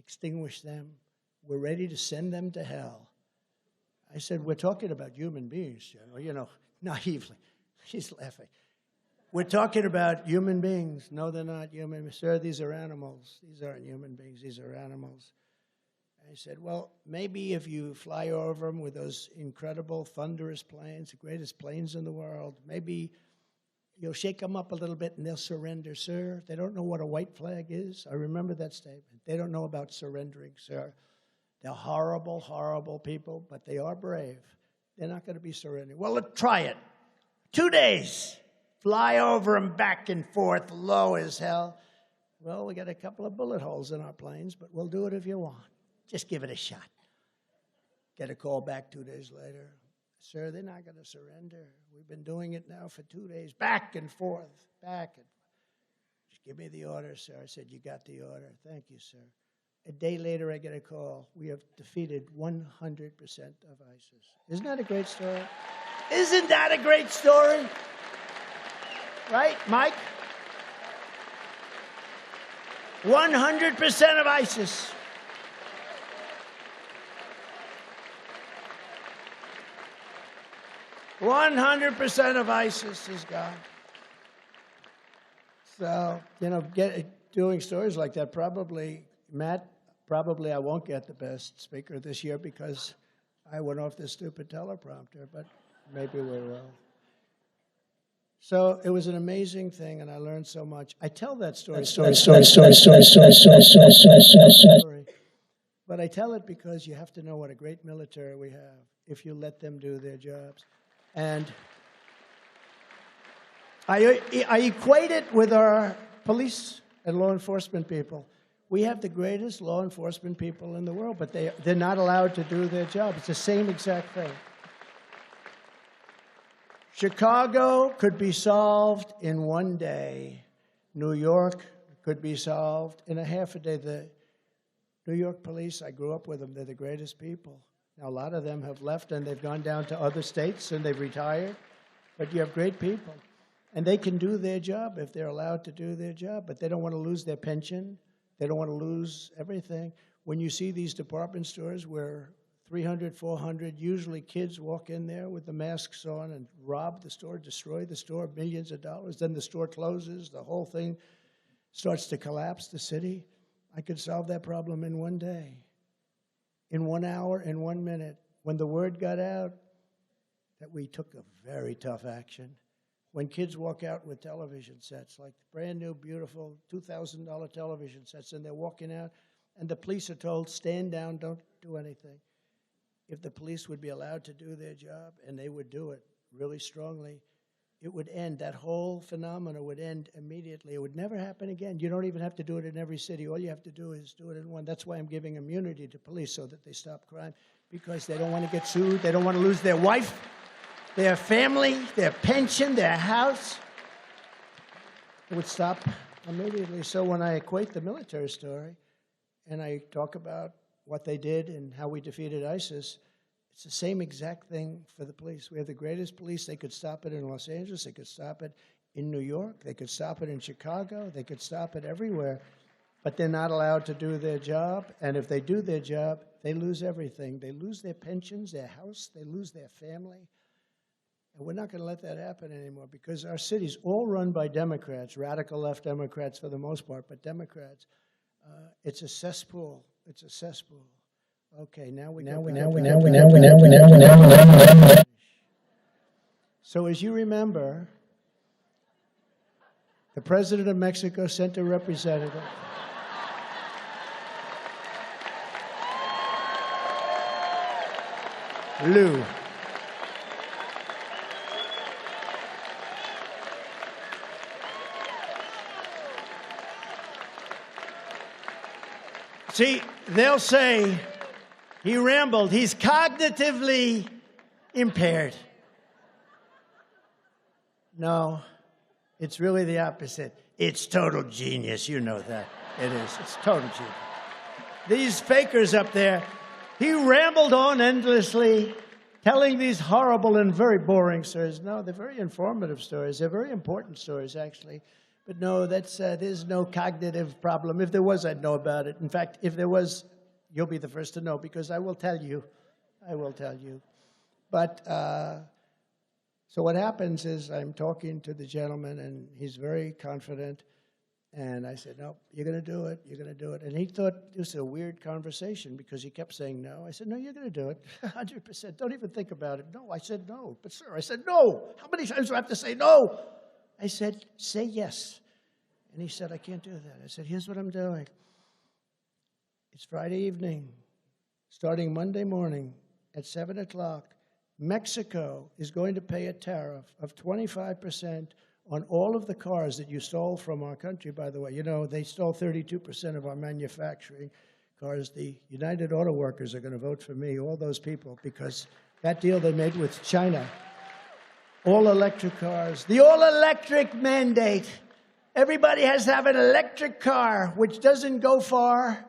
extinguish them. We're ready to send them to hell. I said, we're talking about human beings, naively. She's laughing. We're talking about human beings. No, they're not human. Sir, these are animals. These aren't human beings. These are animals. I said, well, maybe if you fly over them with those incredible, thunderous planes, the greatest planes in the world, maybe you'll shake them up a little bit and they'll surrender, sir. They don't know what a white flag is. I remember that statement. They don't know about surrendering, sir. They're horrible, horrible people, but they are brave. They're not going to be surrendering. Well, let's try it. 2 days. Fly over them back and forth, low as hell. Well, we got a couple of bullet holes in our planes, but we'll do it if you want. Just give it a shot. Get a call back 2 days later. Sir, they're not going to surrender. We've been doing it now for 2 days, back and forth, back and forth. Just give me the order, sir. I said, you got the order. Thank you, sir. A day later, I get a call. We have defeated 100% of ISIS. Isn't that a great story? Isn't that a great story? Right, Mike? 100% of ISIS. "100% of ISIS is gone." So, doing stories like that, Matt, I won't get the best speaker this year because I went off this stupid teleprompter, but maybe we will. So it was an amazing thing, and I learned so much. I tell that story. But I tell it because you have to know what a great military we have if you let them do their jobs. And I equate it with our police and law enforcement people. We have the greatest law enforcement people in the world, but they're not allowed to do their job. It's the same exact thing. Chicago could be solved in 1 day. New York could be solved in a half a day. The New York police, I grew up with them. They're the greatest people. Now, a lot of them have left, and they've gone down to other states, and they've retired. But you have great people. And they can do their job if they're allowed to do their job. But they don't want to lose their pension. They don't want to lose everything. When you see these department stores where 300, 400, usually kids walk in there with the masks on and rob the store, destroy the store, millions of dollars. Then the store closes. The whole thing starts to collapse, the city. I could solve that problem in 1 day, in 1 hour, in 1 minute. When the word got out that we took a very tough action, when kids walk out with television sets, like brand new, beautiful $2,000 television sets, and they're walking out, and the police are told, stand down, don't do anything. If the police would be allowed to do their job, and they would do it really strongly, it would end. That whole phenomena would end immediately. It would never happen again. You don't even have to do it in every city. All you have to do is do it in one. That's why I'm giving immunity to police, so that they stop crime, because they don't want to get sued. They don't want to lose their wife, their family, their pension, their house. It would stop immediately. So when I equate the military story and I talk about what they did and how we defeated ISIS, it's the same exact thing for the police. We have the greatest police. They could stop it in Los Angeles. They could stop it in New York. They could stop it in Chicago. They could stop it everywhere. But they're not allowed to do their job. And if they do their job, they lose everything. They lose their pensions, their house. They lose their family. And we're not going to let that happen anymore, because our city's all run by Democrats, radical left Democrats for the most part, but Democrats. It's a cesspool. It's a cesspool. Okay, So as you remember, the president of Mexico sent a representative. Lou. See, they'll say he rambled. He's cognitively impaired. No, it's really the opposite. It's total genius. You know that. It is. It's total genius. These fakers up there, he rambled on endlessly, telling these horrible and very boring stories. No, they're very informative stories. They're very important stories, actually. But no, there's no cognitive problem. If there was, I'd know about it. In fact, if there was, you'll be the first to know, because I will tell you. I will tell you. But so what happens is I'm talking to the gentleman, and he's very confident. And I said, no, you're going to do it. You're going to do it. And he thought it was a weird conversation because he kept saying no. I said, no, you're going to do it. 100%. Don't even think about it. No, I said no. But, sir, I said no. How many times do I have to say no? I said, say yes. And he said, I can't do that. I said, here's what I'm doing. It's Friday evening, starting Monday morning at 7 o'clock. Mexico is going to pay a tariff of 25% on all of the cars that you stole from our country, by the way. You know, they stole 32% of our manufacturing cars. The United Auto Workers are going to vote for me, all those people, because that deal they made with China, all electric cars, the all-electric mandate. Everybody has to have an electric car, which doesn't go far.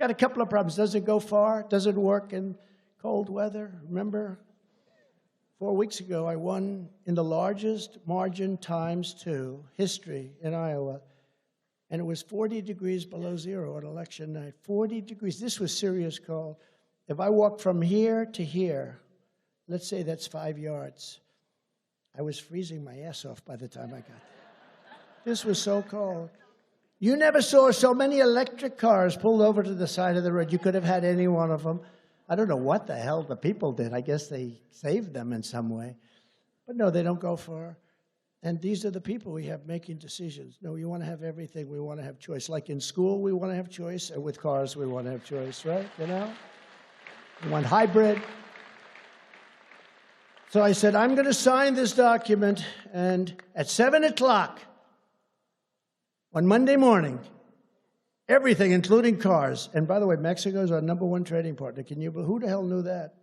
Got a couple of problems. Doesn't go far, doesn't work in cold weather. Remember? 4 weeks ago, I won in the largest margin ×2 history in Iowa, and it was 40 degrees below zero on election night. 40 degrees. This was serious cold. If I walked from here to here, let's say that's 5 yards, I was freezing my ass off by the time I got there. This was so cold. You never saw so many electric cars pulled over to the side of the road. You could have had any one of them. I don't know what the hell the people did. I guess they saved them in some way. But no, they don't go far. And these are the people we have making decisions. No, you want to have everything. We want to have choice. Like in school, we want to have choice. And with cars, we want to have choice, right? You know? We want hybrid. So I said, I'm going to sign this document. And at 7 o'clock on Monday morning, everything, including cars. And by the way, Mexico is our #1 trading partner. Who the hell knew that?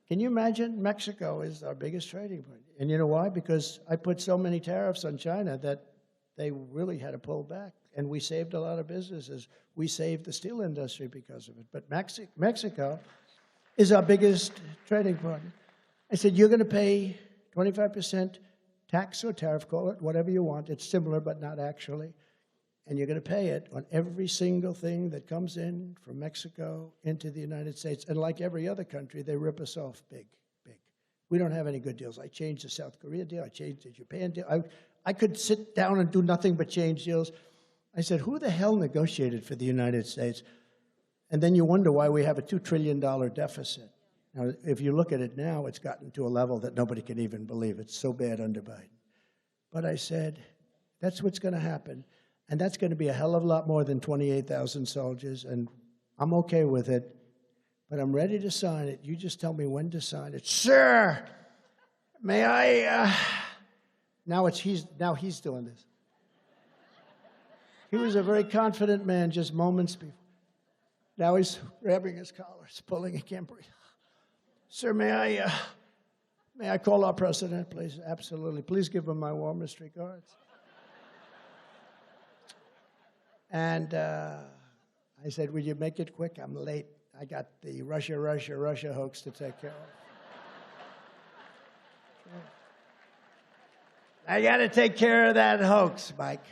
Can you imagine? Mexico is our biggest trading partner. And you know why? Because I put so many tariffs on China that they really had to pull back. And we saved a lot of businesses. We saved the steel industry because of it. But Mexico is our biggest trading partner. I said, you're going to pay 25% tax or tariff, call it whatever you want. It's similar, but not actually. And you're going to pay it on every single thing that comes in from Mexico into the United States. And like every other country, they rip us off big, big. We don't have any good deals. I changed the South Korea deal. I changed the Japan deal. I could sit down and do nothing but change deals. I said, who the hell negotiated for the United States? And then you wonder why we have a $2 trillion deficit. Now, if you look at it now, it's gotten to a level that nobody can even believe. It's so bad under Biden. But I said, that's what's going to happen. And that's going to be a hell of a lot more than 28,000 soldiers, and I'm okay with it, but I'm ready to sign it. You just tell me when to sign it. Sir, may I, Now he's doing this. He was a very confident man just moments before. Now he's grabbing his collar, he's pulling, he can't breathe. Sir, may I call our president, please? Absolutely. Please give him my warmest regards. And I said, will you make it quick? I'm late. I got the Russia hoax to take care of. I got to take care of that hoax, Mike.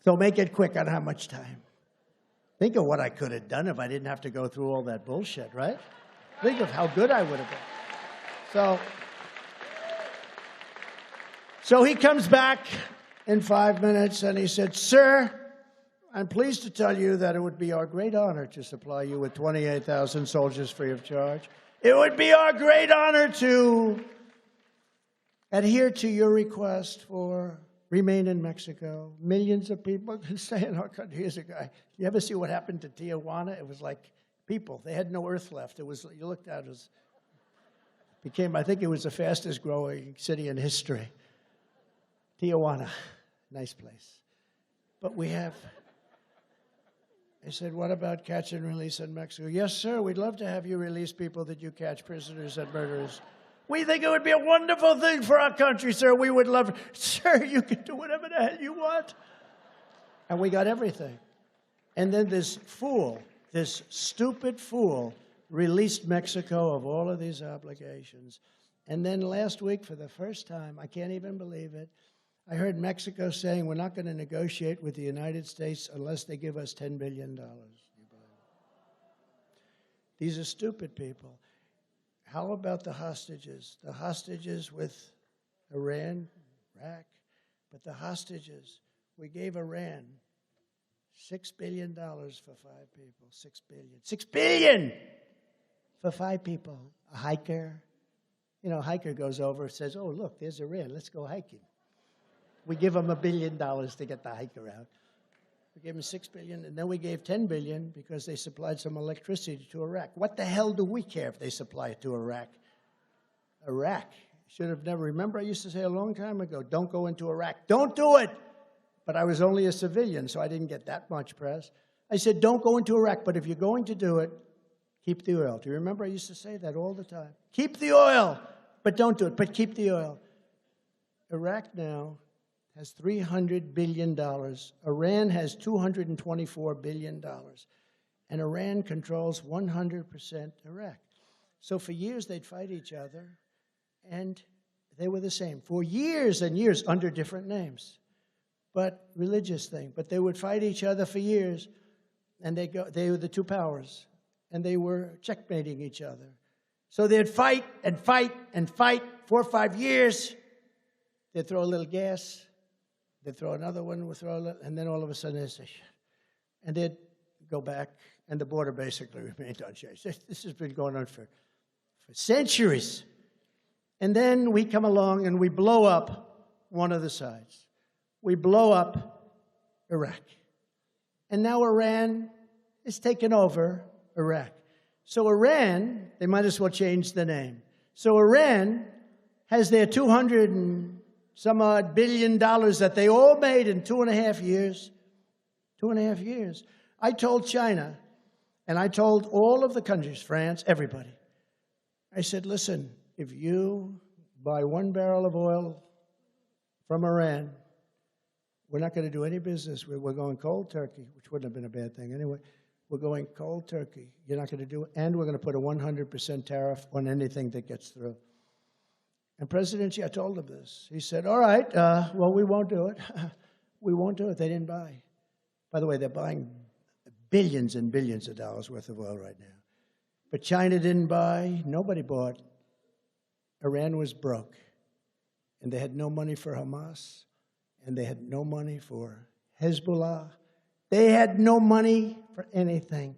So make it quick on how much time. Think of what I could have done if I didn't have to go through all that bullshit, right? Think of how good I would have been. So he comes back in 5 minutes and he said, sir, I'm pleased to tell you that it would be our great honor to supply you with 28,000 soldiers free of charge. It would be our great honor to adhere to your request for remain in Mexico. Millions of people can stay in our country. Here's a guy. You ever see what happened to Tijuana? It was like people. They had no earth left. It was, you looked at it, I think it was the fastest growing city in history. Tijuana, nice place. But I said, what about catch and release in Mexico? Yes, sir, we'd love to have you release people that you catch, prisoners and murderers. We think it would be a wonderful thing for our country, sir. We would love it. Sir, you can do whatever the hell you want. And we got everything. And then this stupid fool, released Mexico of all of these obligations. And then last week, for the first time, I can't even believe it, I heard Mexico saying we're not going to negotiate with the United States unless they give us $10 billion. These are stupid people. How about the hostages? The hostages with Iran, Iraq, but the hostages, we gave Iran $6 billion for 5 people. $6 billion. $6 billion for 5 people. A hiker. You know, a hiker goes over and says, oh, look, there's Iran. Let's go hiking. We give them $1 billion to get the hiker out. We gave them $6 billion, and then we gave $10 billion because they supplied some electricity to Iraq. What the hell do we care if they supply it to Iraq? Iraq. Should have never. Remember, I used to say a long time ago, don't go into Iraq. Don't do it. But I was only a civilian, so I didn't get that much press. I said, don't go into Iraq, but if you're going to do it, keep the oil. Do you remember I used to say that all the time? Keep the oil, but don't do it, but keep the oil. Iraq now has $300 billion. Iran has $224 billion. And Iran controls 100% Iraq. So for years, they'd fight each other, and they were the same. For years and years, under different names. But religious thing. But they would fight each other for years, and they were the two powers, and they were checkmating each other. So they'd fight and fight and fight 4 or 5 years. They'd throw a little gas. They'd throw another one, we'd throw a little, and then all of a sudden they'd say, and they'd go back, and the border basically remained unchanged. This has been going on for centuries. And then we come along and we blow up one of the sides. We blow up Iraq. And now Iran is taking over Iraq. So Iran, they might as well change the name. So Iran has their $200 and some odd billion that they all made in 2.5 years. 2.5 years. I told China, and I told all of the countries, France, everybody. I said, listen, if you buy 1 barrel of oil from Iran, we're not going to do any business. We're going cold turkey, which wouldn't have been a bad thing anyway. We're going cold turkey. You're not going to do it. And we're going to put a 100% tariff on anything that gets through. And President Xi, I told him this. He said, all right, well, we won't do it. We won't do it. They didn't buy. By the way, they're buying billions and billions of dollars worth of oil right now. But China didn't buy. Nobody bought. Iran was broke. And they had no money for Hamas. And they had no money for Hezbollah. They had no money for anything.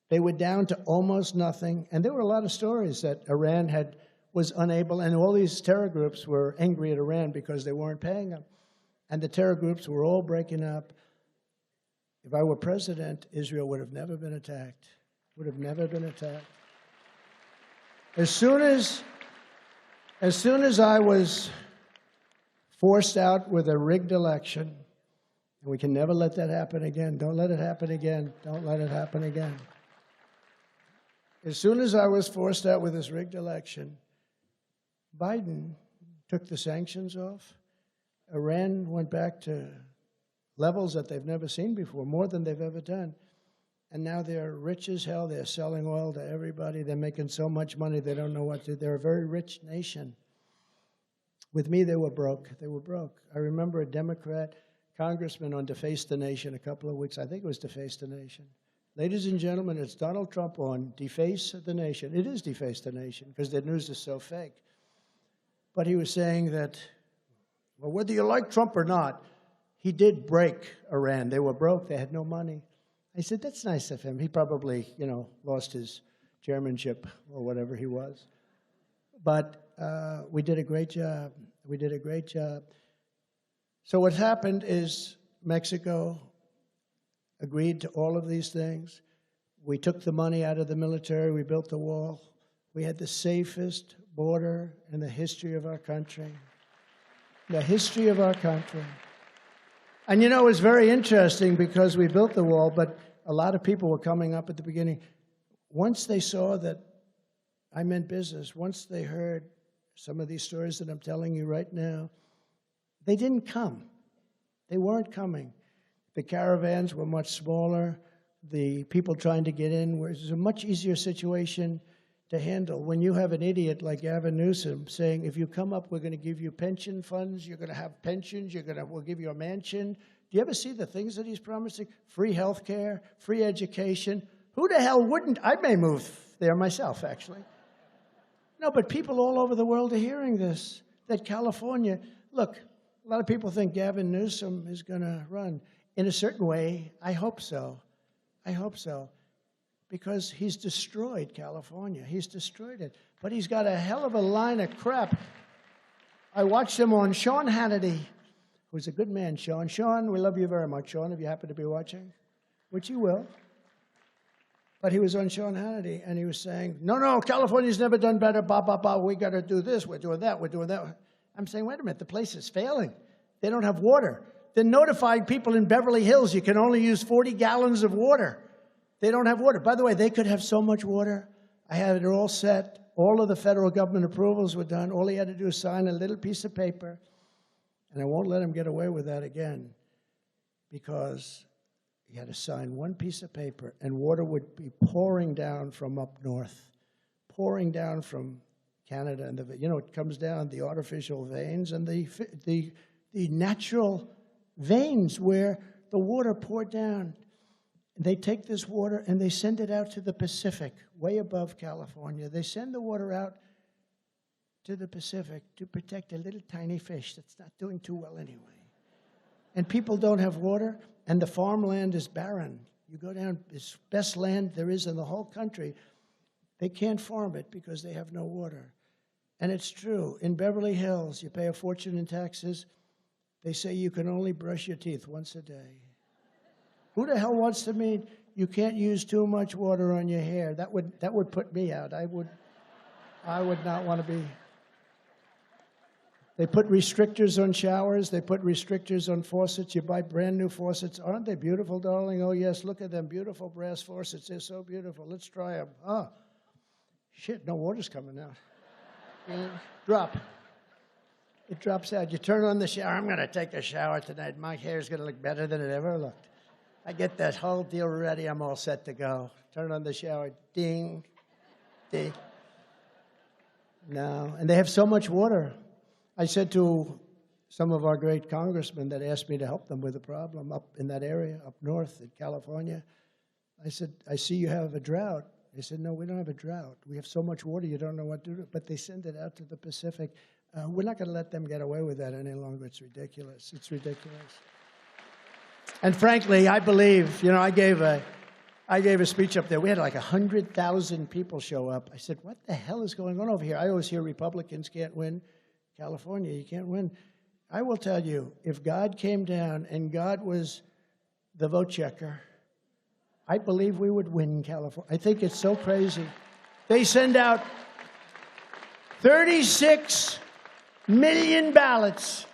They were down to almost nothing. And there were a lot of stories that Iran was unable, and all these terror groups were angry at Iran because they weren't paying them. And the terror groups were all breaking up. If I were president, Israel would have never been attacked. Would have never been attacked. As soon as I was forced out with a rigged election, and we can never let that happen again. Don't let it happen again. Don't let it happen again. As soon as I was forced out with this rigged election, Biden took the sanctions off. Iran went back to levels that they've never seen before, more than they've ever done. And now they're rich as hell. They're selling oil to everybody. They're making so much money they don't know what to do. They're a very rich nation. With me, they were broke. They were broke. I remember a Democrat congressman on Deface the Nation a couple of weeks. I think it was Deface the Nation. Ladies and gentlemen, it's Donald Trump on Deface the Nation. It is Deface the Nation because their news is so fake. But he was saying that, well, whether you like Trump or not, he did break Iran. They were broke. They had no money. I said, that's nice of him. He probably, lost his chairmanship or whatever he was. But we did a great job. We did a great job. So what happened is Mexico agreed to all of these things. We took the money out of the military. We built the wall. We had the safest border in the history of our country. The history of our country. And it was very interesting because we built the wall, but a lot of people were coming up at the beginning. Once they saw that I meant business, once they heard some of these stories that I'm telling you right now, they didn't come. They weren't coming. The caravans were much smaller. The people trying to get in was a much easier situation to handle when you have an idiot like Gavin Newsom saying, if you come up, we're going to give you pension funds, you're going to have pensions, we'll give you a mansion. Do you ever see the things that he's promising? Free health care, free education. Who the hell wouldn't? I may move there myself, actually. No, but people all over the world are hearing this, that California, look, a lot of people think Gavin Newsom is going to run. In a certain way, I hope so. I hope so. Because he's destroyed California. He's destroyed it. But he's got a hell of a line of crap. I watched him on Sean Hannity, who's a good man, Sean. Sean, we love you very much, Sean, if you happen to be watching, which you will. But he was on Sean Hannity, and he was saying, no, California's never done better, we got to do this, we're doing that, we're doing that. I'm saying, wait a minute, the place is failing. They don't have water. They're notifying people in Beverly Hills you can only use 40 gallons of water. They don't have water. By the way, they could have so much water. I had it all set. All of the federal government approvals were done. All he had to do is sign a little piece of paper. And I won't let him get away with that again, because he had to sign one piece of paper, and water would be pouring down from up north, pouring down from Canada. And it comes down the artificial veins and the natural veins where the water poured down. They take this water and they send it out to the Pacific, way above California. They send the water out to the Pacific to protect a little tiny fish that's not doing too well anyway. And people don't have water, and the farmland is barren. You go down, it's best land there is in the whole country. They can't farm it because they have no water. And it's true. In Beverly Hills, you pay a fortune in taxes. They say you can only brush your teeth once a day. Who the hell wants to mean you can't use too much water on your hair? That would put me out. I would not want to be. They put restrictors on showers. They put restrictors on faucets. You buy brand new faucets. Aren't they beautiful, darling? Oh, yes, look at them beautiful brass faucets. They're so beautiful. Let's try them. Oh, shit, no water's coming out. Drop. It drops out. You turn on the shower. I'm going to take a shower tonight. My hair's going to look better than it ever looked. I get that whole deal ready. I'm all set to go. Turn on the shower. Ding. Ding. No. And they have so much water. I said to some of our great congressmen that asked me to help them with a problem up in that area, up north in California, I said, I see you have a drought. They said, no, we don't have a drought. We have so much water, you don't know what to do. But they send it out to the Pacific. We're not going to let them get away with that any longer. It's ridiculous. It's ridiculous. And frankly, I believe, I gave a speech up there. We had like 100,000 people show up. I said, what the hell is going on over here? I always hear Republicans can't win. California, you can't win. I will tell you, if God came down and God was the vote checker, I believe we would win California. I think it's so crazy. They send out 36 million ballots,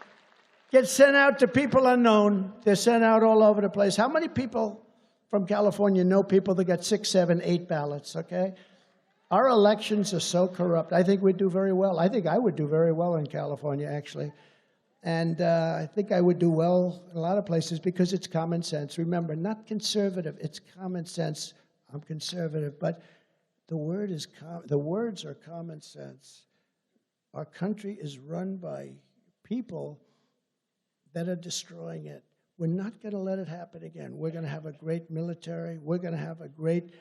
get sent out to people unknown. They're sent out all over the place. How many people from California know people that got 6, 7, 8 ballots, okay? Our elections are so corrupt. I think we'd do very well. I think I would do very well in California, actually. And I think I would do well in a lot of places because it's common sense. Remember, not conservative. It's common sense. I'm conservative. But the words are common sense. Our country is run by people that are destroying it. We're not going to let it happen again. We're going to have a great military. We're going to have a great...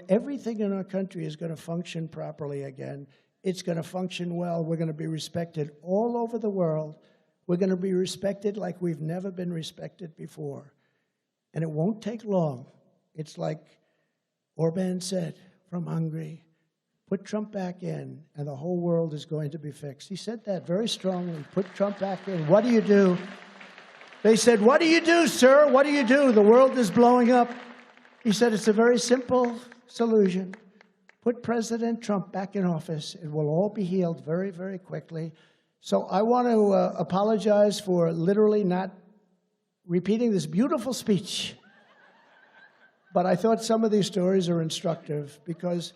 Everything in our country is going to function properly again. It's going to function well. We're going to be respected all over the world. We're going to be respected like we've never been respected before. And it won't take long. It's like Orban said from Hungary, put Trump back in, and the whole world is going to be fixed. He said that very strongly, put Trump back in. What do you do? They said, what do you do, sir? What do you do? The world is blowing up. He said, it's a very simple solution. Put President Trump back in office. It will all be healed very, very quickly. So I want to apologize for literally not repeating this beautiful speech. But I thought some of these stories are instructive because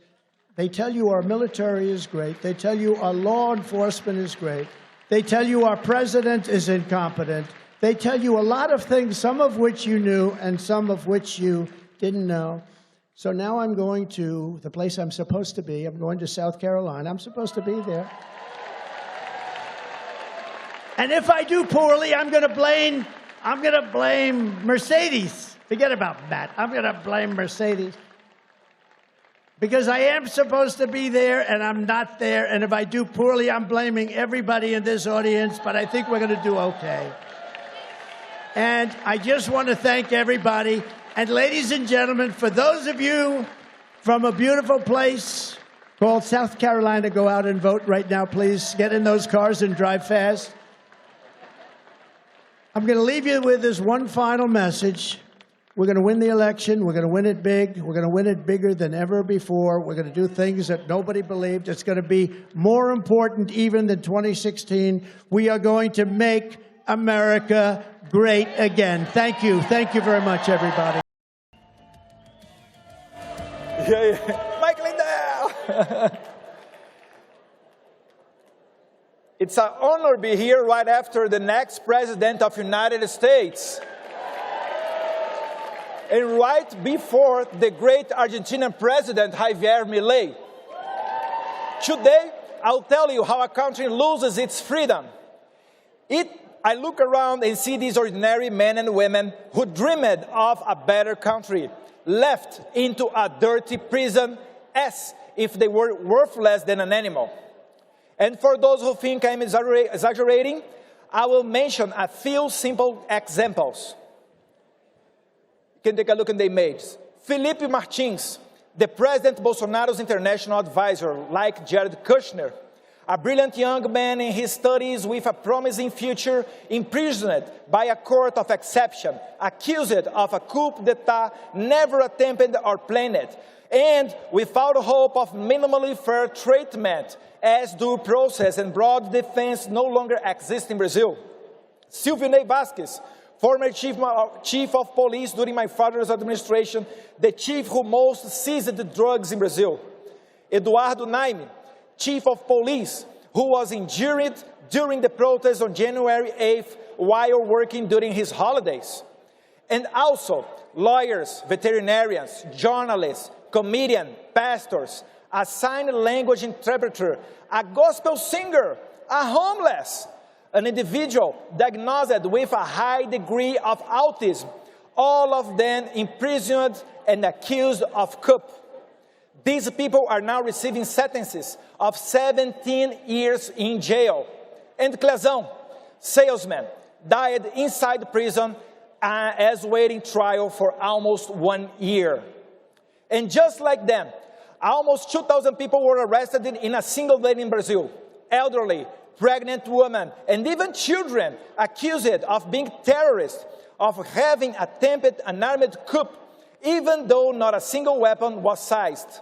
they tell you our military is great. They tell you our law enforcement is great. They tell you our president is incompetent. They tell you a lot of things, some of which you knew and some of which you didn't know. So now I'm going to the place I'm supposed to be. I'm going to South Carolina. I'm supposed to be there. And if I do poorly, I'm going to blame Mercedes. Forget about that. I'm going to blame Mercedes. Because I am supposed to be there, and I'm not there. And if I do poorly, I'm blaming everybody in this audience. But I think we're going to do okay. And I just want to thank everybody. And ladies and gentlemen, for those of you from a beautiful place called South Carolina, go out and vote right now, please. Get in those cars and drive fast. I'm going to leave you with this one final message. We're going to win the election. We're going to win it big. We're going to win it bigger than ever before. We're going to do things that nobody believed. It's going to be more important even than 2016. We are going to make America great again. Thank you. Thank you very much, everybody. Mike Lindell! It's an honor to be here right after the next President of the United States. And right before the great Argentinian President, Javier Milei. Today, I'll tell you how a country loses its freedom. I look around and see these ordinary men and women who dreamed of a better country, left into a dirty prison as if they were worthless than an animal. And for those who think I'm exaggerating, I will mention a few simple examples. You can take a look at the images. Felipe Martins, the President Bolsonaro's international advisor, like Jared Kushner, a brilliant young man in his studies with a promising future, imprisoned by a court of exception, accused of a coup d'etat, never attempted or planned, and without hope of minimally fair treatment, as due process and broad defense no longer exist in Brazil. Silvinei Vasquez, former chief of police during my father's administration, the chief who most seized the drugs in Brazil. Eduardo Naime, chief of police, who was injured during the protests on January 8th while working during his holidays. And also lawyers, veterinarians, journalists, comedians, pastors, a sign language interpreter, a gospel singer, a homeless, an individual diagnosed with a high degree of autism, all of them imprisoned and accused of coup. These people are now receiving sentences of 17 years in jail. And Clezão, salesman, died inside prison as waiting trial for almost 1 year. And just like them, almost 2,000 people were arrested in a single day in Brazil. Elderly, pregnant women, and even children accused of being terrorists, of having attempted an armed coup, even though not a single weapon was seized.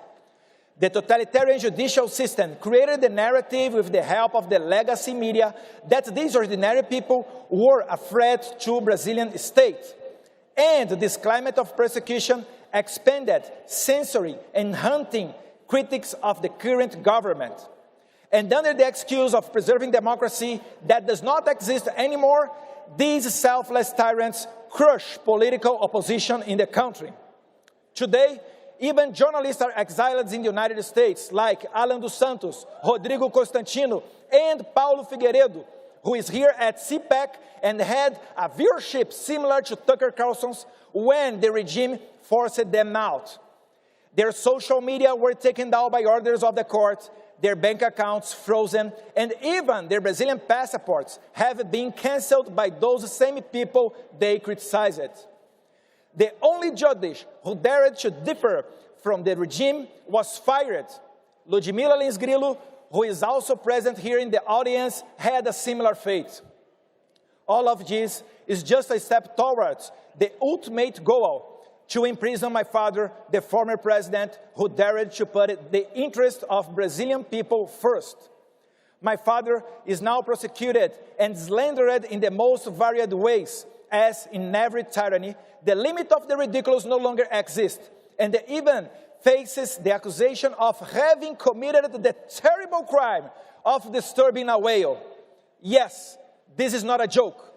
The totalitarian judicial system created the narrative with the help of the legacy media that these ordinary people were a threat to Brazilian state. And this climate of persecution expanded censoring and hunting critics of the current government. And under the excuse of preserving democracy that does not exist anymore, these selfless tyrants crush political opposition in the country. Today, even journalists are exiled in the United States, like Alan dos Santos, Rodrigo Constantino, and Paulo Figueiredo, who is here at Cpac and had a viewership similar to Tucker Carlson's when the regime forced them out. Their social media were taken down by orders of the court, their bank accounts frozen, and even their Brazilian passports have been cancelled by those same people they criticized. The only judge who dared to differ from the regime was fired. Ludmila Lins Grillo, who is also present here in the audience, had a similar fate. All of this is just a step towards the ultimate goal, to imprison my father, the former president, who dared to put the interest of Brazilian people first. My father is now prosecuted and slandered in the most varied ways, as in every tyranny, the limit of the ridiculous no longer exists, and he even faces the accusation of having committed the terrible crime of disturbing a whale. Yes, this is not a joke.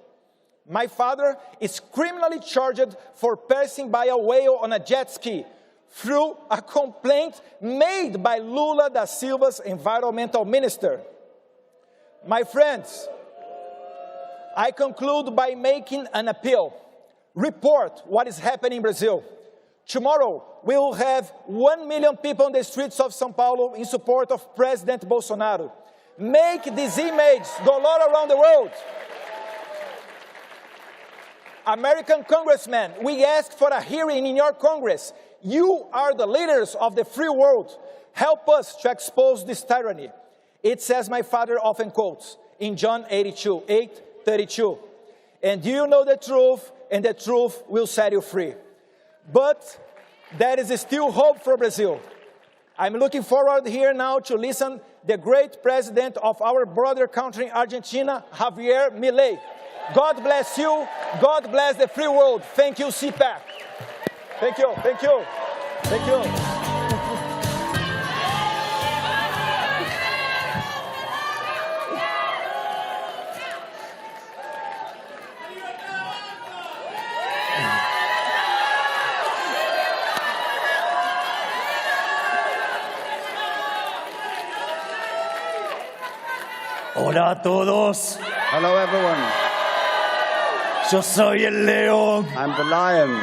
My father is criminally charged for passing by a whale on a jet ski, through a complaint made by Lula da Silva's environmental minister. My friends, I conclude by making an appeal. Report what is happening in Brazil. Tomorrow, we will have 1 million people on the streets of São Paulo in support of President Bolsonaro. Make these images go all around the world. American congressmen, we ask for a hearing in your Congress. You are the leaders of the free world. Help us to expose this tyranny. It's as my father often quotes in John 8:32. And you know the truth, and the truth will set you free. But there is still hope for Brazil. I'm looking forward here now to listen the great president of our brother country, Argentina, Javier Milei. God bless you. God bless the free world. Thank you, Cpac. Thank you, thank you, thank you. Hola a todos, Hello, everyone. yo soy el león. I'm the lion.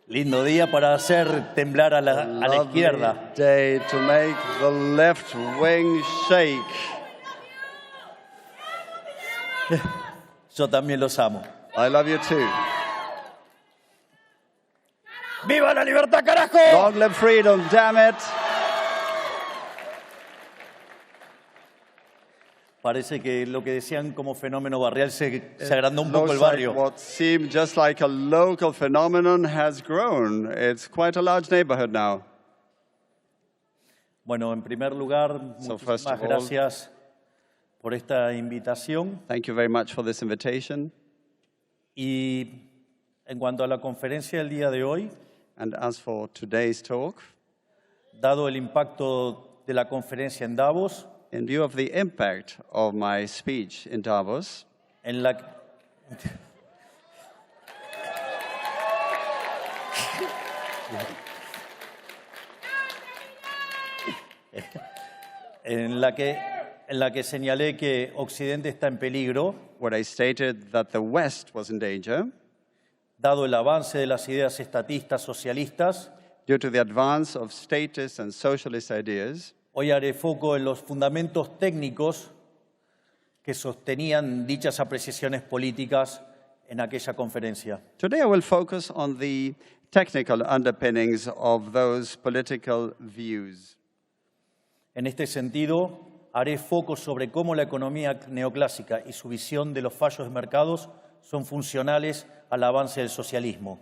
Lindo día para hacer temblar a la Lovely izquierda. day to make the left wing shake. Yo también los amo. I love you too. ¡Viva la libertad, carajo! Long live freedom, damn it. Parece que lo que decían como fenómeno barrial se agrandó un poco el Looks like barrio. what seemed just like a local phenomenon has grown. It's quite a large neighborhood now. Bueno, en primer lugar, So first muchísimas of all, gracias por esta invitación. Thank you very much for this invitation. Y en cuanto a la conferencia del día de hoy, And as for today's talk, dado el impacto de la conferencia en Davos, in view of the impact of my speech in Davos, en la en la que señalé que Occidente está en peligro, where I stated that the West was in danger, dado el avance de las ideas estatistas socialistas, due to the advance of statist and socialist ideas, hoy haré foco en los fundamentos técnicos que sostenían dichas apreciaciones políticas en aquella conferencia. today I will focus on the technical underpinnings of those political views. En este sentido, haré foco sobre cómo la economía neoclásica y su visión de los fallos de mercados son funcionales al avance del socialismo.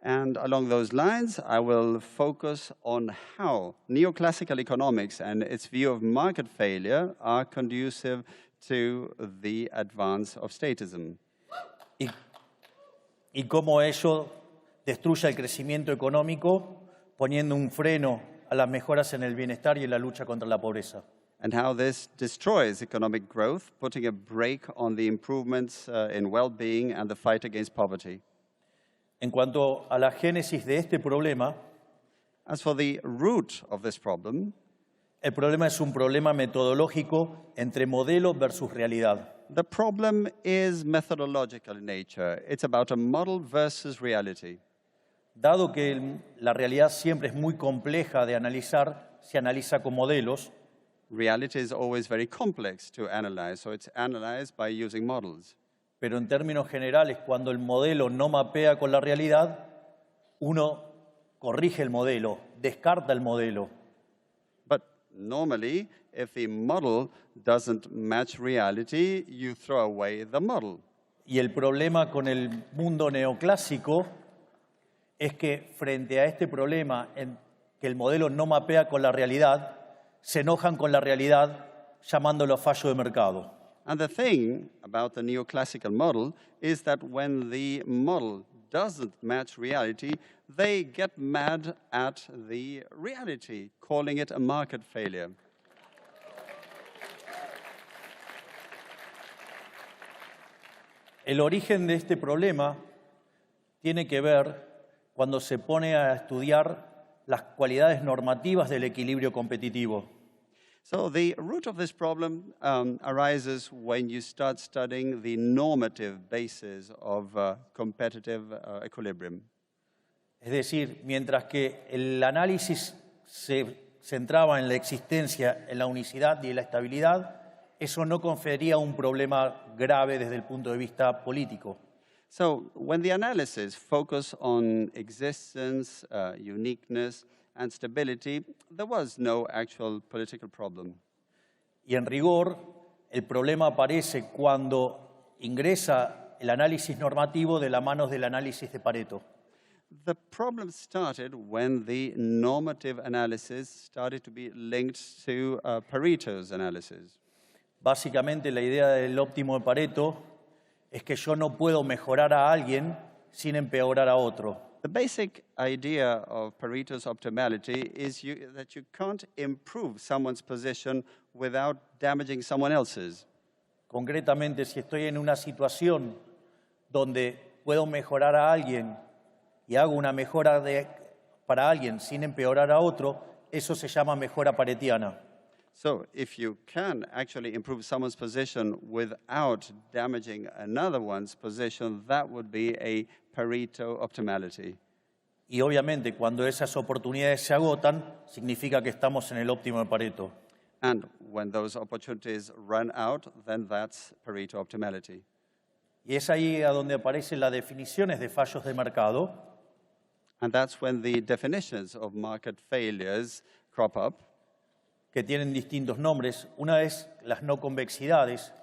And along those lines, I will focus on how neoclassical economics and its view of market failure are conducive to the advance of statism. Y cómo ello destruye el crecimiento económico, poniendo un freno a las mejoras en el bienestar y en la lucha contra la pobreza. And how this destroys economic growth, putting a brake on the improvements in well-being and the fight against poverty. En cuanto a la génesis de este problema, As for the root of this problem, el problema es un problema metodológico entre modelo versus realidad. the problem is methodological in nature. It's about a model versus reality. Dado que la realidad siempre es muy compleja de analizar, se analiza con modelos, Reality is always very complex to analyze, so it's analyzed by using models. pero en términos generales, cuando el modelo no mapea con la realidad, uno corrige el modelo, descarta el modelo. But normally, if the model doesn't match reality, you throw away the model. Y el problema con el mundo neoclásico es que frente a este problema en que el modelo no mapea con la realidad, se enojan con la realidad llamándolo fallo de mercado. And the thing about the neoclassical model is that when the model doesn't match reality, they get mad at the reality, calling it a market failure. El origen de este problema tiene que ver cuando se pone a estudiar las cualidades normativas del equilibrio competitivo. So the root of this problem arises when you start studying the normative basis of competitive equilibrium. Es decir, mientras que el análisis se centraba en la existencia, en la unicidad y en la estabilidad, eso no confería un problema grave desde el punto de vista político. So when the analysis focused on existence, uniqueness, and stability, there was no actual political problem. Y en rigor, el problema aparece cuando ingresa el análisis normativo de la mano del análisis de Pareto. The problem started when the normative analysis started to be linked to Pareto's analysis. Básicamente, la idea del óptimo de Pareto es que yo no puedo mejorar a alguien sin empeorar a otro. The basic idea of Pareto's optimality is that you can't improve someone's position without damaging someone else's. Concretamente, si estoy en una situación donde puedo mejorar a alguien y hago una mejora para alguien sin empeorar a otro, eso se llama mejora paretiana. So if you can actually improve someone's position without damaging another one's position, that would be a Pareto optimality. Y obviamente, cuando esas oportunidades se agotan, significa que estamos en el óptimo de Pareto. And when those opportunities run out, then that's Pareto optimality. Y es ahí a donde aparecen las definiciones de fallos de mercado. And that's when the definitions of market failures crop up. Que tienen distintos nombres. Una es las no convexidades,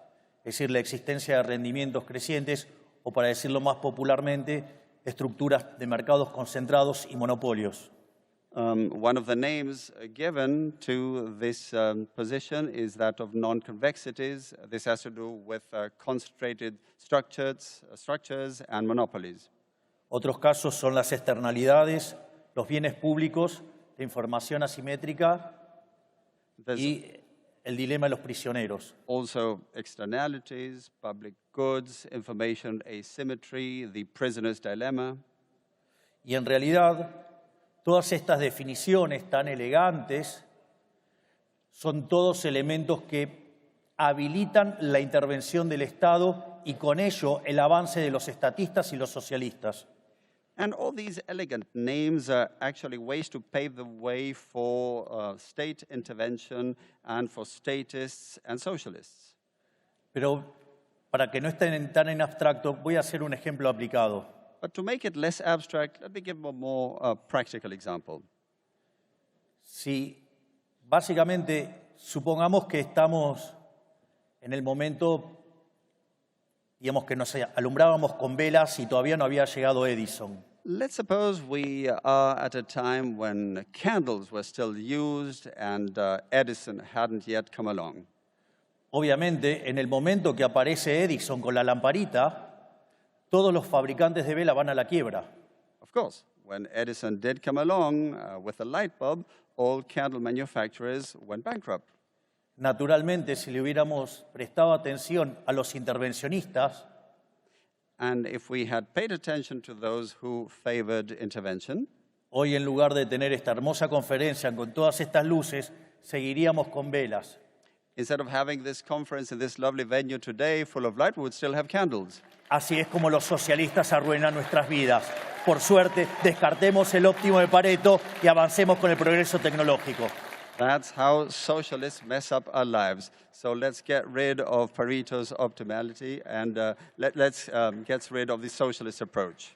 es decir, la existencia de rendimientos crecientes, o para decirlo más popularmente, estructuras de mercados concentrados y monopolios. One of the names given to this position is that of non-convexities. This has to do with concentrated structures and monopolies. Otros casos son las externalidades, los bienes públicos, la información asimétrica y el dilema de los prisioneros. Also externalities, public goods, information asymmetry, the prisoner's dilemma. Y en realidad, todas estas definiciones tan elegantes son todos elementos que habilitan la intervención del Estado y con ello el avance de los estatistas y los socialistas. And all these elegant names are actually ways to pave the way for state intervention and for statists and socialists. Pero para que no estén tan en abstracto, voy a hacer un ejemplo aplicado. But to make it less abstract, let me give a more practical example. Si básicamente supongamos que estamos en el momento, digamos que nos alumbrábamos con velas y todavía no había llegado Edison. Let's suppose we are at a time when candles were still used and Edison hadn't yet come along. Obviamente, en el momento que aparece Edison con la lamparita, todos los fabricantes de vela van a la quiebra. Of course, when Edison did come along with a light bulb, all candle manufacturers went bankrupt. Naturalmente, si le hubiéramos prestado atención a los intervencionistas, and if we had paid attention to those who favored intervention, hoy en lugar de tener esta hermosa conferencia con todas estas luces, seguiríamos con velas. instead of having this conference in this lovely venue today full of light, we would still have candles. Así es como los socialistas arruinan nuestras vidas. Por suerte, descartemos el óptimo de Pareto y avancemos con el progreso tecnológico. That's how socialists mess up our lives. So let's get rid of Pareto's optimality and let's get rid of the socialist approach.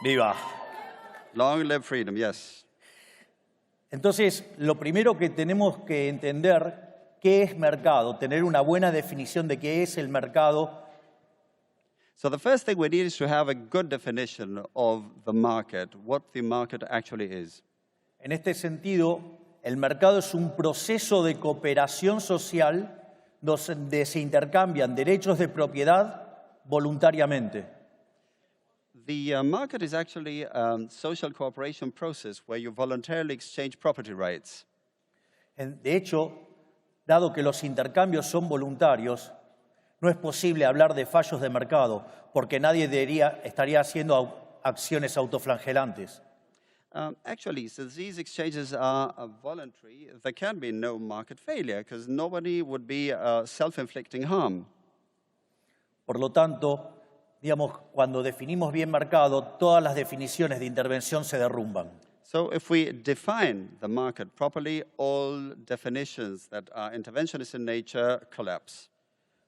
¡Viva! Long live freedom, yes. Entonces, lo primero que tenemos que entender, ¿qué es mercado? Tener una buena definición de qué es el mercado. So the first thing we need is to have a good definition of the market, what the market actually is. En este sentido, el mercado es un proceso de cooperación social donde se intercambian derechos de propiedad voluntariamente. The market is actually a social cooperation process where you voluntarily exchange property rights. De hecho, dado que los intercambios son voluntarios, no es posible hablar de fallos de mercado, porque nadie estaría haciendo acciones autoflagelantes. Actually, since these exchanges are voluntary, there can be no market failure because nobody would be self-inflicting harm. Por lo tanto, digamos, cuando definimos bien mercado, todas las definiciones de intervención se derrumban. So if we define the market properly, all definitions that are interventionist in nature collapse.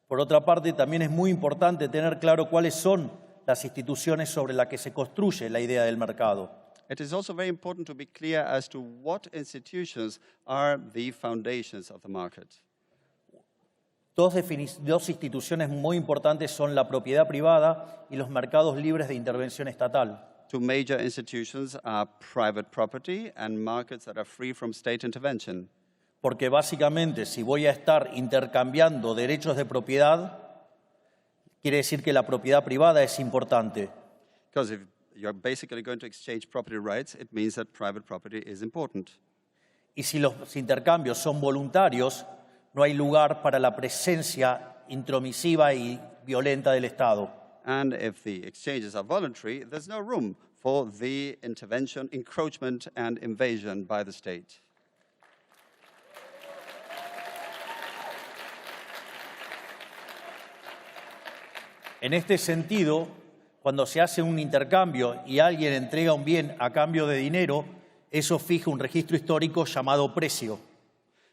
Por otra parte, también es muy importante tener claro cuáles son las instituciones sobre las que se construye la idea del mercado. It is also very important to be clear as to what institutions are the foundations of the market. Dos instituciones muy importantes son la propiedad privada y los mercados libres de intervención estatal. Two major institutions are private property and markets that are free from state intervention. Porque básicamente, si voy a estar intercambiando derechos de propiedad, quiere decir que la propiedad privada es importante. Because if you're basically going to exchange property rights, it means that private property is important. Y si los intercambios son voluntarios, no hay lugar para la presencia intromisiva y violenta del Estado. And if the exchanges are voluntary, there's no room for the intervention, encroachment, and invasion by the state. En este sentido, cuando se hace un intercambio y alguien entrega un bien a cambio de dinero, eso fija un registro histórico llamado precio.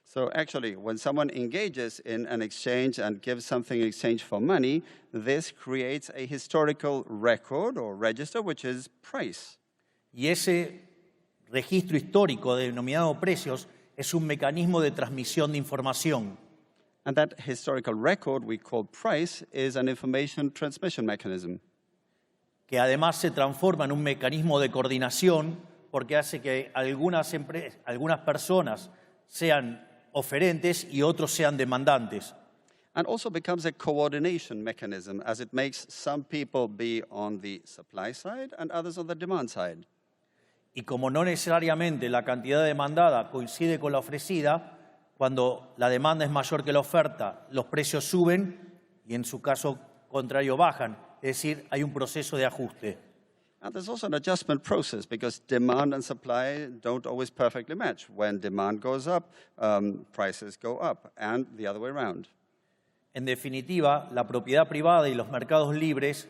So actually, when someone engages in an exchange and gives something in exchange for money, this creates a historical record or register, which is price. Y ese registro histórico denominado precios es un mecanismo de transmisión de información. And that historical record we call price is an information transmission mechanism. Que además se transforma en un mecanismo de coordinación porque hace que algunas personas sean oferentes y otros sean demandantes. And also becomes a coordination mechanism as it makes some people be on the supply side and others on the demand side. Y como no necesariamente la cantidad demandada coincide con la ofrecida, cuando la demanda es mayor que la oferta, los precios suben y en su caso contrario bajan. Es decir, hay un proceso de ajuste. And there's also an adjustment process because demand and supply don't always perfectly match. When demand goes up, prices go up, and the other way around. En definitiva, la propiedad privada y los mercados libres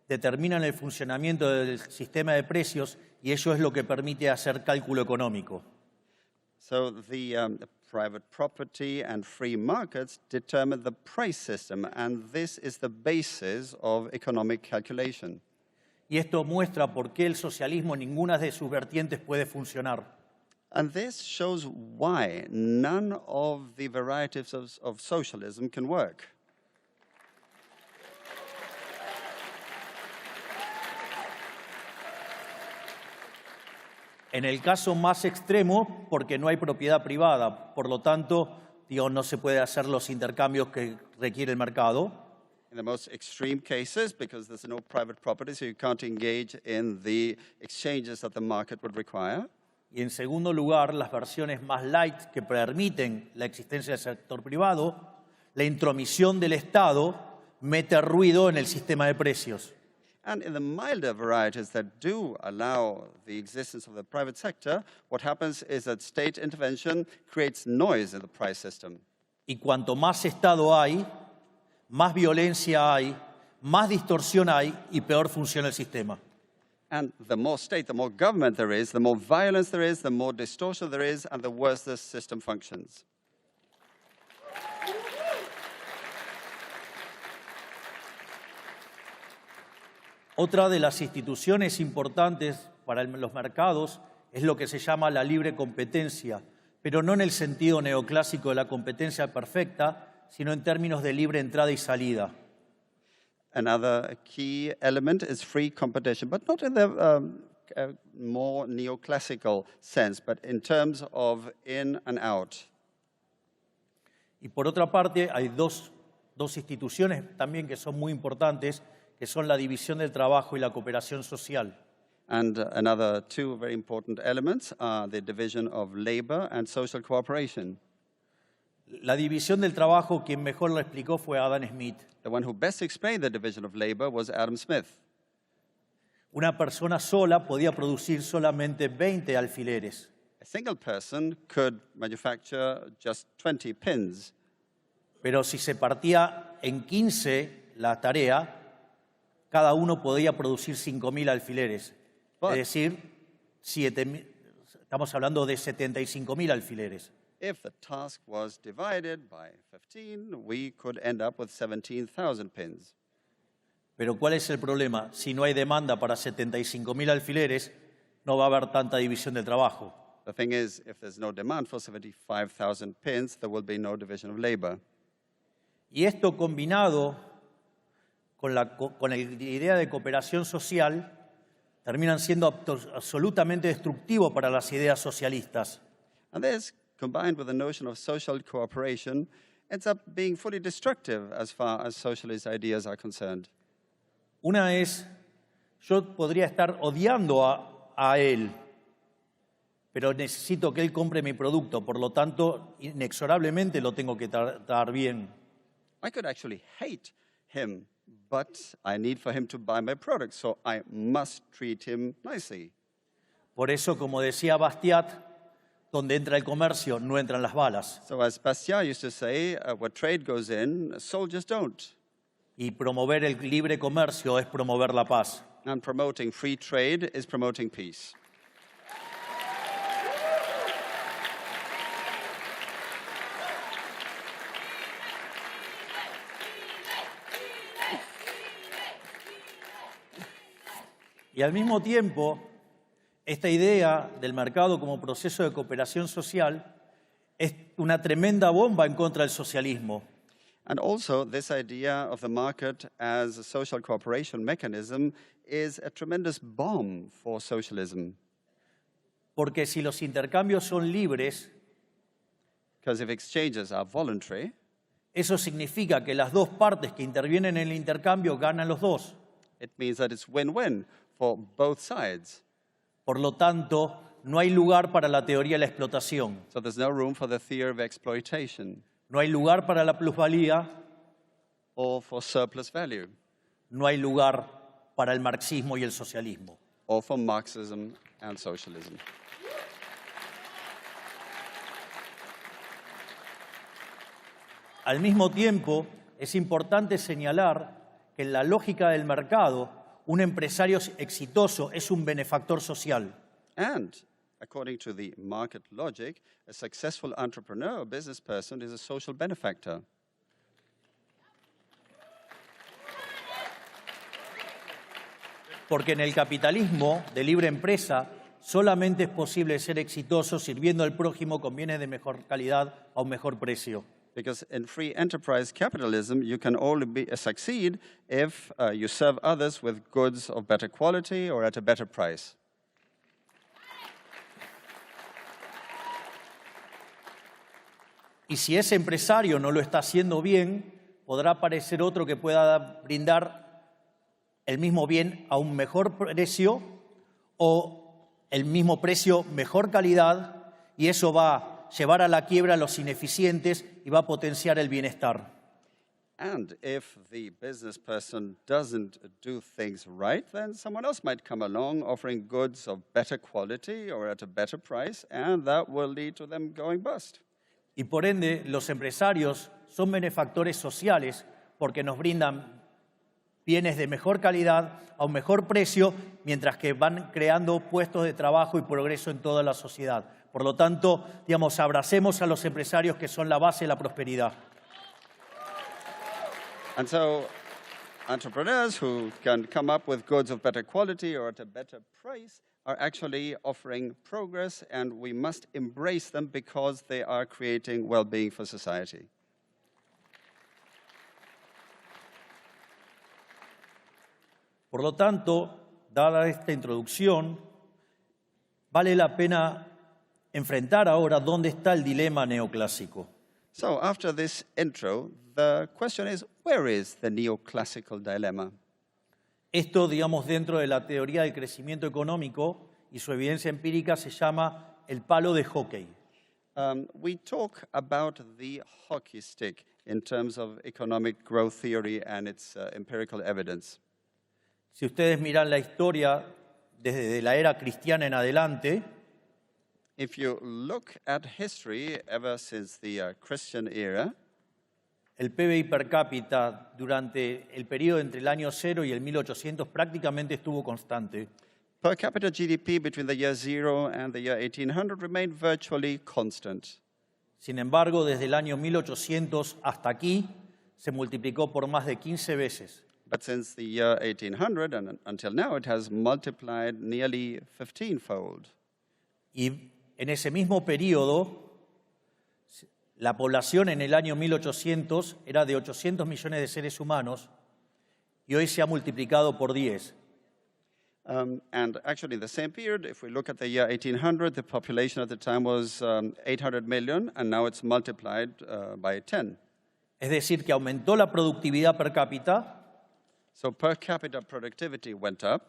determinan el funcionamiento del sistema de precios y ello es lo que permite hacer cálculo económico. So the private property and free markets determine the price system, and this is the basis of economic calculation. Y esto muestra por qué el socialismo en ninguna de sus vertientes puede funcionar. And this shows why none of the varieties of socialism can work. En el caso más extremo, porque no hay propiedad privada, por lo tanto, no se puede hacer los intercambios que requiere el mercado. In the most extreme cases, because there's no private property, so you can't engage in the exchanges that the market would require. Y en segundo lugar, las versiones más light que permiten la existencia del sector privado, la intromisión del Estado mete ruido en el sistema de precios. And in the milder varieties that do allow the existence of the private sector, what happens is that state intervention creates noise in the price system. Y cuanto más Estado hay, más violencia hay, más distorsión hay y peor funciona el sistema. And the more state, the more government there is, the more violence there is, the more distortion there is, and the worse the system functions. Otra de las instituciones importantes para los mercados es lo que se llama la libre competencia, pero no en el sentido neoclásico de la competencia perfecta, sino en términos de libre entrada y salida. Another key element is free competition, but not in the more neoclassical sense, but in terms of in and out. Y por otra parte, hay dos instituciones también que son muy importantes, que son la división del trabajo y la cooperación social. And another two very important elements are the division of labor and social cooperation. La división del trabajo, quien mejor lo explicó fue Adam Smith. The one who best explained the division of labor was Adam Smith. Una persona sola podía producir solamente 20 alfileres. A single person could manufacture just 20 pins. Pero si se partía en 15 la tarea, cada uno podía producir 5.000 alfileres. Es decir, estamos hablando de 75.000 alfileres. If the task was divided by 15, we could end up with 17,000 pins. Pero ¿cuál es el problema? Si no hay demanda para 75.000 alfileres, no va a haber tanta división del trabajo. The thing is, if there's no demand for 75,000 pins, there will be no division of labor. Y esto combinado con la idea de cooperación social, terminan siendo absolutamente destructivos para las ideas socialistas. And this, combined with the notion of social cooperation, ends up being fully destructive as far as socialist ideas are concerned. Una es, yo podría estar odiando a él, pero necesito que él compre mi producto, por lo tanto, inexorablemente lo tengo que tratar bien. I could actually hate him, but I need for him to buy my product, so I must treat him nicely. Por eso, como decía Bastiat, donde entra el comercio, no entran las balas. So as Bastiat used to say, where trade goes in, soldiers don't. Y promover el libre comercio es promover la paz. And promoting free trade is promoting peace. Y al mismo tiempo, esta idea del mercado como proceso de cooperación social es una tremenda bomba en contra del socialismo. And also, this idea of the market as a social cooperation mechanism is a tremendous bomb for socialism. Porque si los intercambios son libres, Because if exchanges are voluntary, eso significa que las dos partes que intervienen en el intercambio ganan los dos. it means that it's win-win for both sides. Por lo tanto, no hay lugar para la teoría de la explotación. So there's no room for the theory of exploitation No hay lugar para la plusvalía, or for surplus value no hay lugar para el marxismo y el socialismo. or for Marxism and socialism. Al mismo tiempo, es importante señalar que en la lógica del mercado, un empresario exitoso es un benefactor social. And according to the market logic, a successful entrepreneur or business person is a social benefactor. Porque en el capitalismo de libre empresa solamente es posible ser exitoso sirviendo al prójimo con bienes de mejor calidad a un mejor precio. Because in free enterprise capitalism, you can only succeed if you serve others with goods of better quality or at a better price. Y si ese empresario no lo está haciendo bien, podrá aparecer otro que pueda brindar el mismo bien a un mejor precio o el mismo precio, mejor calidad, y eso va a llevar a la quiebra a los ineficientes y va a potenciar el bienestar. And if the business person doesn't do things right, then someone else might come along offering goods of better quality or at a better price, and that will lead to them going bust. Y por ende, los empresarios son benefactores sociales porque nos brindan bienes de mejor calidad a un mejor precio, mientras que van creando puestos de trabajo y progreso en toda la sociedad. Por lo tanto, digamos, abracemos a los empresarios que son la base de la prosperidad. And so entrepreneurs who can come up with goods of better quality or at a better price are actually offering progress, and we must embrace them because they are creating well-being for society. Por lo tanto, dada esta introducción, vale la pena enfrentar ahora dónde está el dilema neoclásico. So after this intro, the question is, where is the neoclassical dilemma? Esto, digamos, dentro de la teoría del crecimiento económico y su evidencia empírica se llama el palo de hockey. We talk about the hockey stick in terms of economic growth theory and its empirical evidence. Si ustedes miran la historia desde la era cristiana en adelante, If you look at history ever since the Christian era, el PBI per cápita durante el periodo entre el año 0 y el 1800 prácticamente estuvo constante. per capita GDP between the year 0 and the year 1800 remained virtually constant. Sin embargo, desde el año 1800 hasta aquí se multiplicó por más de 15 veces. But since the year 1800 and until now, it has multiplied nearly 15-fold. Y en ese mismo periodo, la población en el año 1800 era de 800 millones de seres humanos y hoy se ha multiplicado por 10. And actually, in the same period, if we look at the year 1800, the population at the time was 800 million, and now it's multiplied by 10. Es decir, que aumentó la productividad per cápita So per capita productivity went up,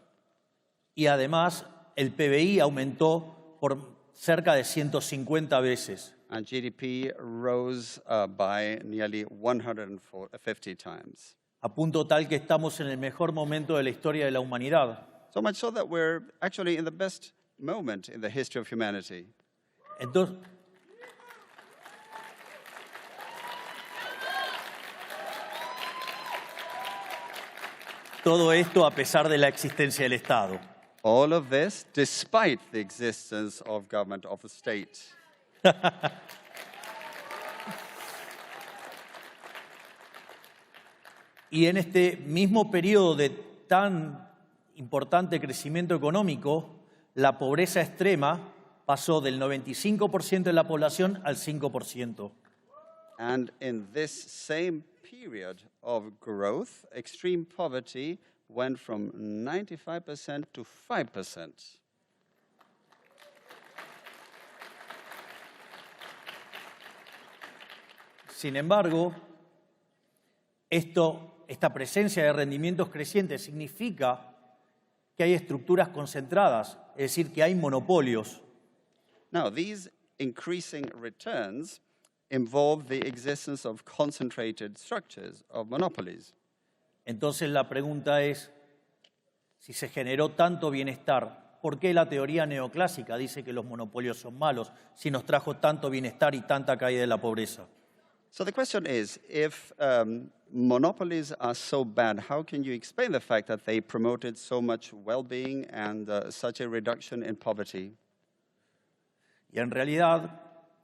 y además el PBI aumentó por cerca de 150 veces. and GDP rose by nearly 150 times. A punto tal que estamos en el mejor momento de la historia de la humanidad. So much so that we're actually in the best moment in the history of humanity. Entonces, todo esto a pesar de la existencia del Estado. All of this despite the existence of government of the state. Y en este mismo periodo de tan importante crecimiento económico, la pobreza extrema pasó del 95% de la población al 5%. And in this same period of growth, extreme poverty went from 95% to 5%. Sin embargo, esta presencia de rendimientos crecientes significa que hay estructuras concentradas, es decir, que hay monopolios. Now, these increasing returns involve the existence of concentrated structures, of monopolies. Entonces la pregunta es, si se generó tanto bienestar, ¿por qué la teoría neoclásica dice que los monopolios son malos si nos trajo tanto bienestar y tanta caída de la pobreza? So the question is, if monopolies are so bad, how can you explain the fact that they promoted so much well-being and such a reduction in poverty? Y en realidad,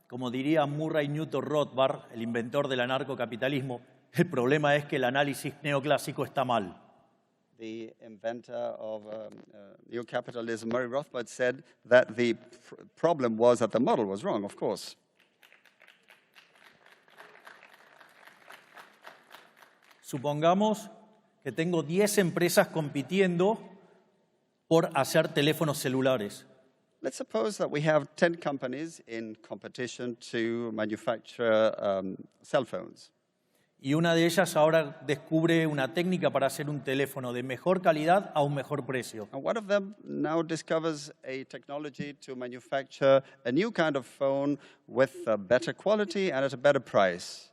como diría Murray Newton Rothbard, el inventor del anarcocapitalismo, el problema es que el análisis neoclásico está mal. The inventor of neocapitalism, Murray Rothbard, said that the problem was that the model was wrong, of course. Supongamos que tengo 10 empresas compitiendo por hacer teléfonos celulares. Let's suppose that we have 10 companies in competition to manufacture cell phones. Y una de ellas ahora descubre una técnica para hacer un teléfono de mejor calidad a un mejor precio. And one of them now discovers a technology to manufacture a new kind of phone with a better quality and at a better price.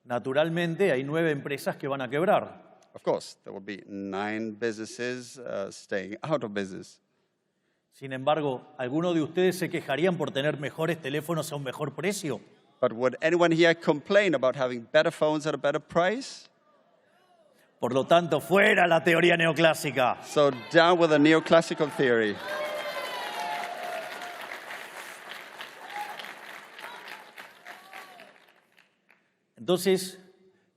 Naturalmente, hay 9 empresas que van a quebrar. Of course, there will be 9 businesses staying out of business. Sin embargo, ¿alguno de ustedes se quejarían por tener mejores teléfonos a un mejor precio? But would anyone here complain about having better phones at a better price? Por lo tanto, fuera la teoría neoclásica. So down with the neoclassical theory. Entonces,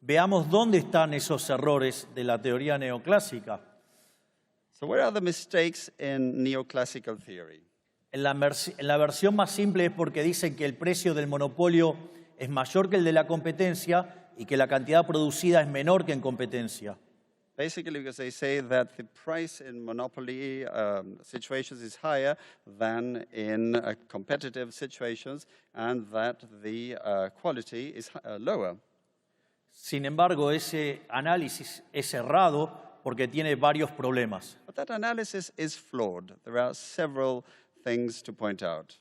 veamos dónde están esos errores de la teoría neoclásica. So where are the mistakes in neoclassical theory? En la versión más simple es porque dicen que el precio del monopolio es mayor que el de la competencia y que la cantidad producida es menor que en competencia. Basically, because they say that the price in monopoly situations is higher than in competitive situations and that the quality is lower. Sin embargo, ese análisis es errado porque tiene varios problemas. But that analysis is flawed. There are several things to point out.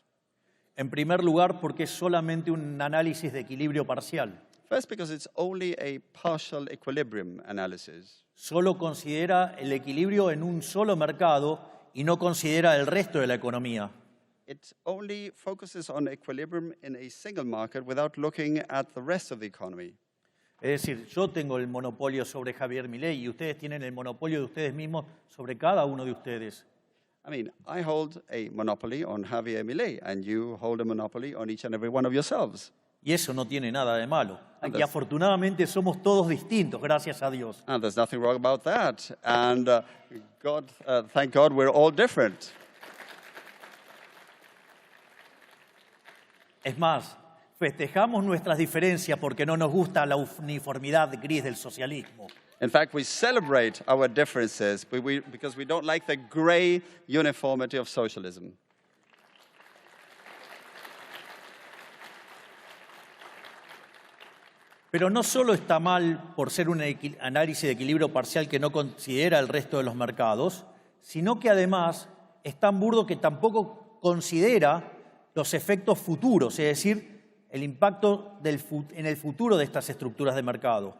En primer lugar, porque es solamente un análisis de equilibrio parcial. First, because it's only a partial equilibrium analysis. Solo considera el equilibrio en un solo mercado y no considera el resto de la economía. It only focuses on equilibrium in a single market without looking at the rest of the economy. Es decir, yo tengo el monopolio sobre Javier Milei y ustedes tienen el monopolio de ustedes mismos sobre cada uno de ustedes. I mean, I hold a monopoly on Javier Milei, and you hold a monopoly on each and every one of yourselves. Y eso no tiene nada de malo. And Y afortunadamente somos todos distintos, gracias a Dios. And there's nothing wrong about that. And thank God we're all different. Es más, festejamos nuestras diferencias porque no nos gusta la uniformidad gris del socialismo. In fact, we celebrate our differences because we don't like the gray uniformity of socialism. Pero no solo está mal por ser un análisis de equilibrio parcial que no considera el resto de los mercados, sino que además es tan burdo que tampoco considera los efectos futuros, es decir, el impacto en el futuro de estas estructuras de mercado.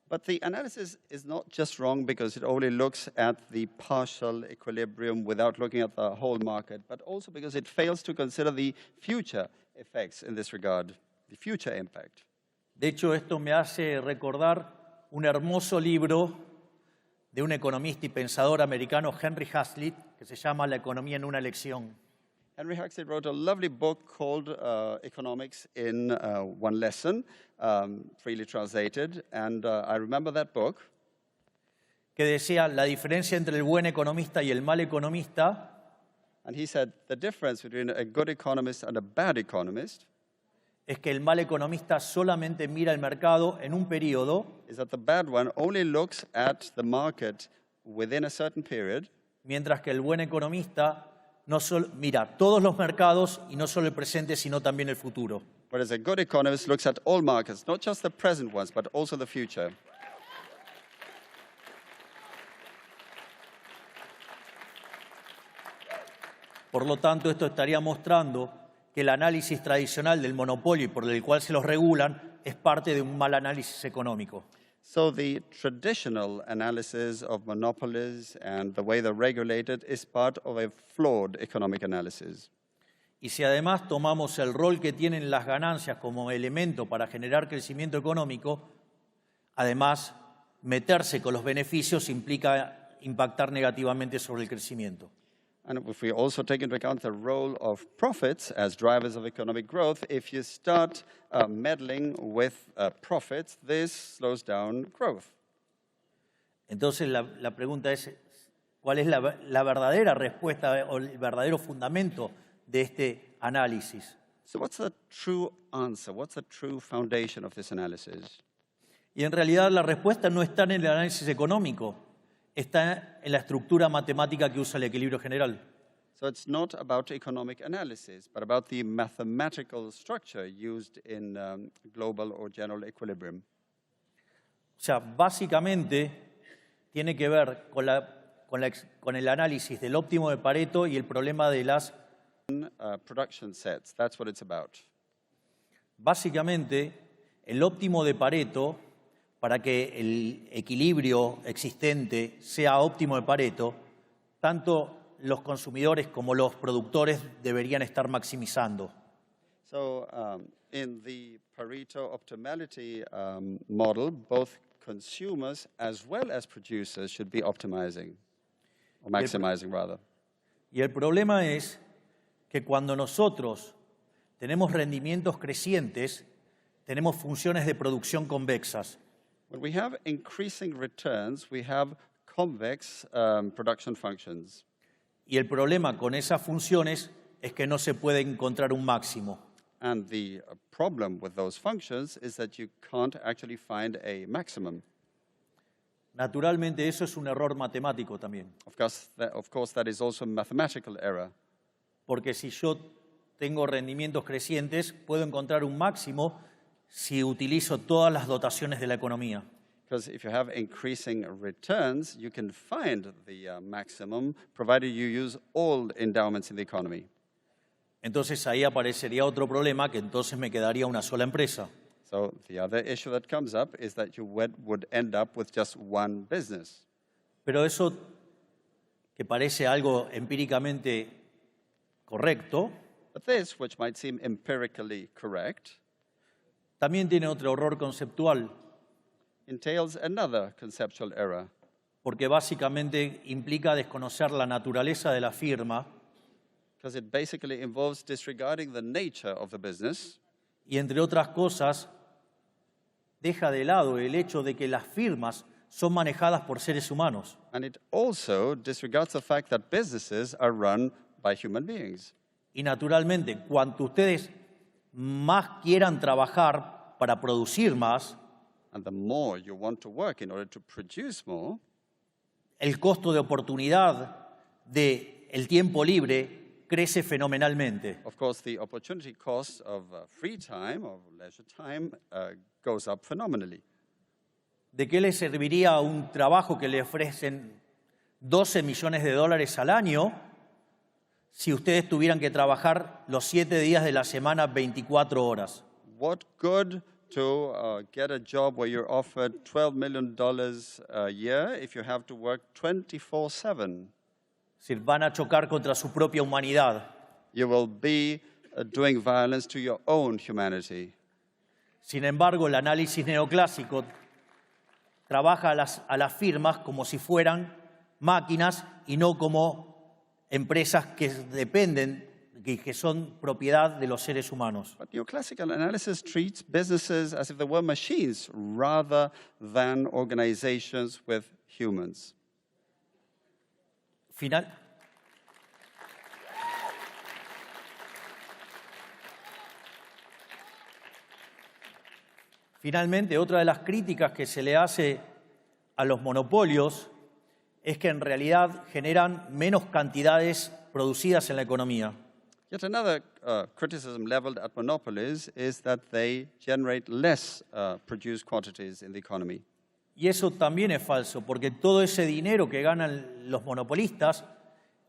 But the analysis is not just wrong because it only looks at the partial equilibrium without looking at the whole market, but also because it fails to consider the future effects in this regard, the future impact. De hecho, esto me hace recordar un hermoso libro de un economista y pensador americano, Henry Hazlitt, que se llama La economía en una lección. Henry Hazlitt wrote a lovely book called Economics in One Lesson, freely translated, and I remember that book. Que decía la diferencia entre el buen economista y el mal economista. And he said the difference between a good economist and a bad economist es que el mal economista solamente mira el mercado en un periodo, is that the bad one only looks at the market within a certain period, mientras que el buen economista no solo mira todos los mercados y no solo el presente, sino también el futuro. whereas a good economist looks at all markets, not just the present ones, but also the future. Por lo tanto, esto estaría mostrando que el análisis tradicional del monopolio y por el cual se los regulan es parte de un mal análisis económico. So the traditional analysis of monopolies and the way they're regulated is part of a flawed economic analysis. Y si además tomamos el rol que tienen las ganancias como elemento para generar crecimiento económico, además, meterse con los beneficios implica impactar negativamente sobre el crecimiento. And if we also take into account the role of profits as drivers of economic growth, if you start meddling with profits, this slows down growth. Entonces la pregunta es, ¿cuál es la verdadera respuesta o el verdadero fundamento de este análisis? So what's the true answer? What's the true foundation of this analysis? Y en realidad la respuesta no está en el análisis económico, está en la estructura matemática que usa el equilibrio general. So it's not about economic analysis, but about the mathematical structure used in global or general equilibrium. O sea, básicamente tiene que ver con el análisis del óptimo de Pareto y el problema de las... Production sets, that's what it's about. Básicamente, el óptimo de Pareto, para que el equilibrio existente sea óptimo de Pareto, tanto los consumidores como los productores deberían estar maximizando. So in the Pareto optimality model, both consumers as well as producers should be optimizing, or maximizing rather. Y el problema es que cuando nosotros tenemos rendimientos crecientes, tenemos funciones de producción convexas. When we have increasing returns, we have convex production functions. Y el problema con esas funciones es que no se puede encontrar un máximo. And the problem with those functions is that you can't actually find a maximum. Naturalmente, eso es un error matemático también. Of course, that is also a mathematical error. Porque si yo tengo rendimientos crecientes, puedo encontrar un máximo si utilizo todas las dotaciones de la economía. Because if you have increasing returns, you can find the maximum, provided you use all endowments in the economy. Entonces ahí aparecería otro problema, que entonces me quedaría una sola empresa. So the other issue that comes up is that you would end up with just one business. Pero eso, que parece algo empíricamente correcto, But this, which might seem empirically correct, también tiene otro error conceptual, entails another conceptual error. porque básicamente implica desconocer la naturaleza de la firma Because it basically involves disregarding the nature of the business, y, entre otras cosas, deja de lado el hecho de que las firmas son manejadas por seres humanos. and it also disregards the fact that businesses are run by human beings. Y naturalmente, cuanto ustedes más quieran trabajar para producir más, And the more you want to work in order to produce more, el costo de oportunidad del tiempo libre crece fenomenalmente. of course, the opportunity cost of free time, of leisure time, goes up phenomenally. ¿De qué les serviría un trabajo que le ofrecen 12 millones de dólares al año si ustedes tuvieran que trabajar los 7 días de la semana 24 horas? What good to get a job where you're offered $12 million a year if you have to work 24/7? Es decir, van a chocar contra su propia humanidad. You will be doing violence to your own humanity. Sin embargo, el análisis neoclásico trabaja a las firmas como si fueran máquinas y no como empresas que dependen, que son propiedad de los seres humanos. But neoclassical analysis treats businesses as if they were machines rather than organizations with humans. Finalmente, otra de las críticas que se le hace a los monopolios es que en realidad generan menos cantidades producidas en la economía. Yet another criticism leveled at monopolies is that they generate less produced quantities in the economy. Y eso también es falso, porque todo ese dinero que ganan los monopolistas,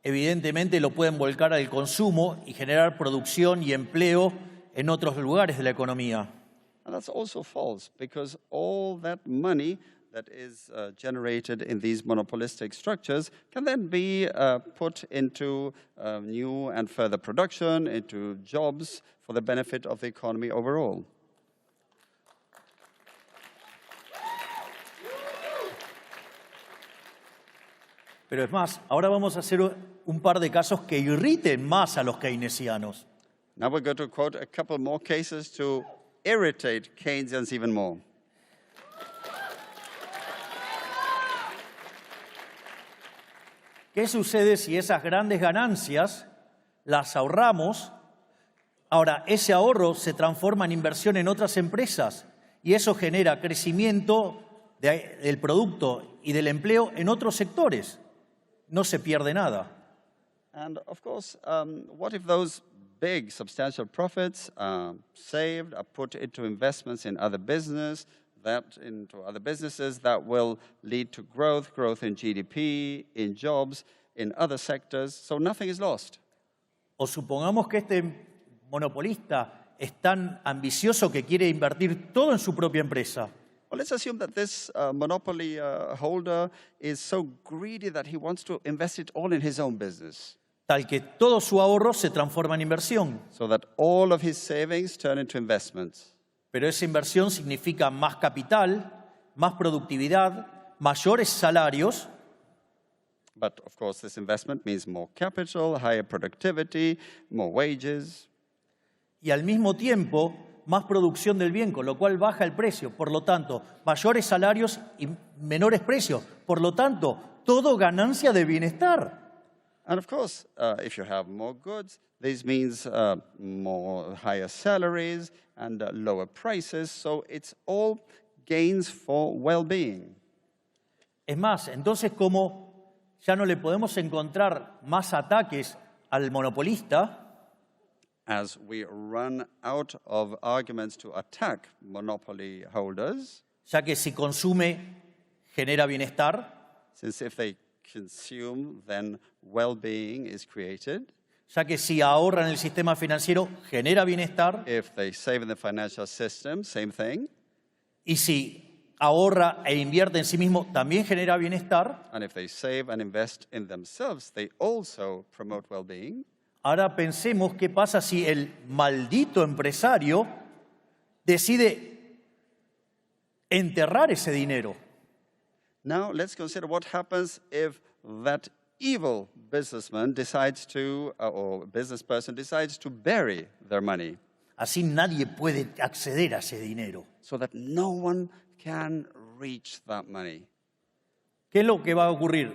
evidentemente lo pueden volcar al consumo y generar producción y empleo en otros lugares de la economía. And that's also false, because all that money that is generated in these monopolistic structures can then be put into new and further production, into jobs for the benefit of the economy overall. Pero es más, ahora vamos a hacer un par de casos que irriten más a los keynesianos. Now we're going to quote a couple more cases to irritate Keynesians even more. ¿Qué sucede si esas grandes ganancias las ahorramos? Ahora, ese ahorro se transforma en inversión en otras empresas y eso genera crecimiento del producto y del empleo en otros sectores. No se pierde nada. And of course, what if those big, substantial profits saved are put into investments in other businesses that will lead to growth in GDP, in jobs, in other sectors, so nothing is lost. O supongamos que este monopolista es tan ambicioso que quiere invertir todo en su propia empresa. Well, let's assume that this monopoly holder is so greedy that he wants to invest it all in his own business, Tal que todo su ahorro se transforma en inversión. so that all of his savings turn into investments. Pero esa inversión significa más capital, más productividad, mayores salarios, But of course, this investment means more capital, higher productivity, more wages, y al mismo tiempo más producción del bien, con lo cual baja el precio. Por lo tanto, mayores salarios y menores precios. Por lo tanto, todo ganancia de bienestar. and of course, if you have more goods, this means more higher salaries and lower prices, so it's all gains for well-being. Es más, entonces como ya no le podemos encontrar más ataques al monopolista, As we run out of arguments to attack monopoly holders, ya que si consume, genera bienestar, since if they consume, then well-being is created. ya que si ahorra en el sistema financiero, genera bienestar, If they save in the financial system, same thing. y si ahorra e invierte en sí mismo, también genera bienestar. And if they save and invest in themselves, they also promote well-being. Ahora pensemos qué pasa si el maldito empresario decide enterrar ese dinero. Now, let's consider what happens if that evil businessman decides to, or business person decides to bury their money Así nadie puede acceder a ese dinero. so that no one can reach that money. ¿Qué es lo que va a ocurrir?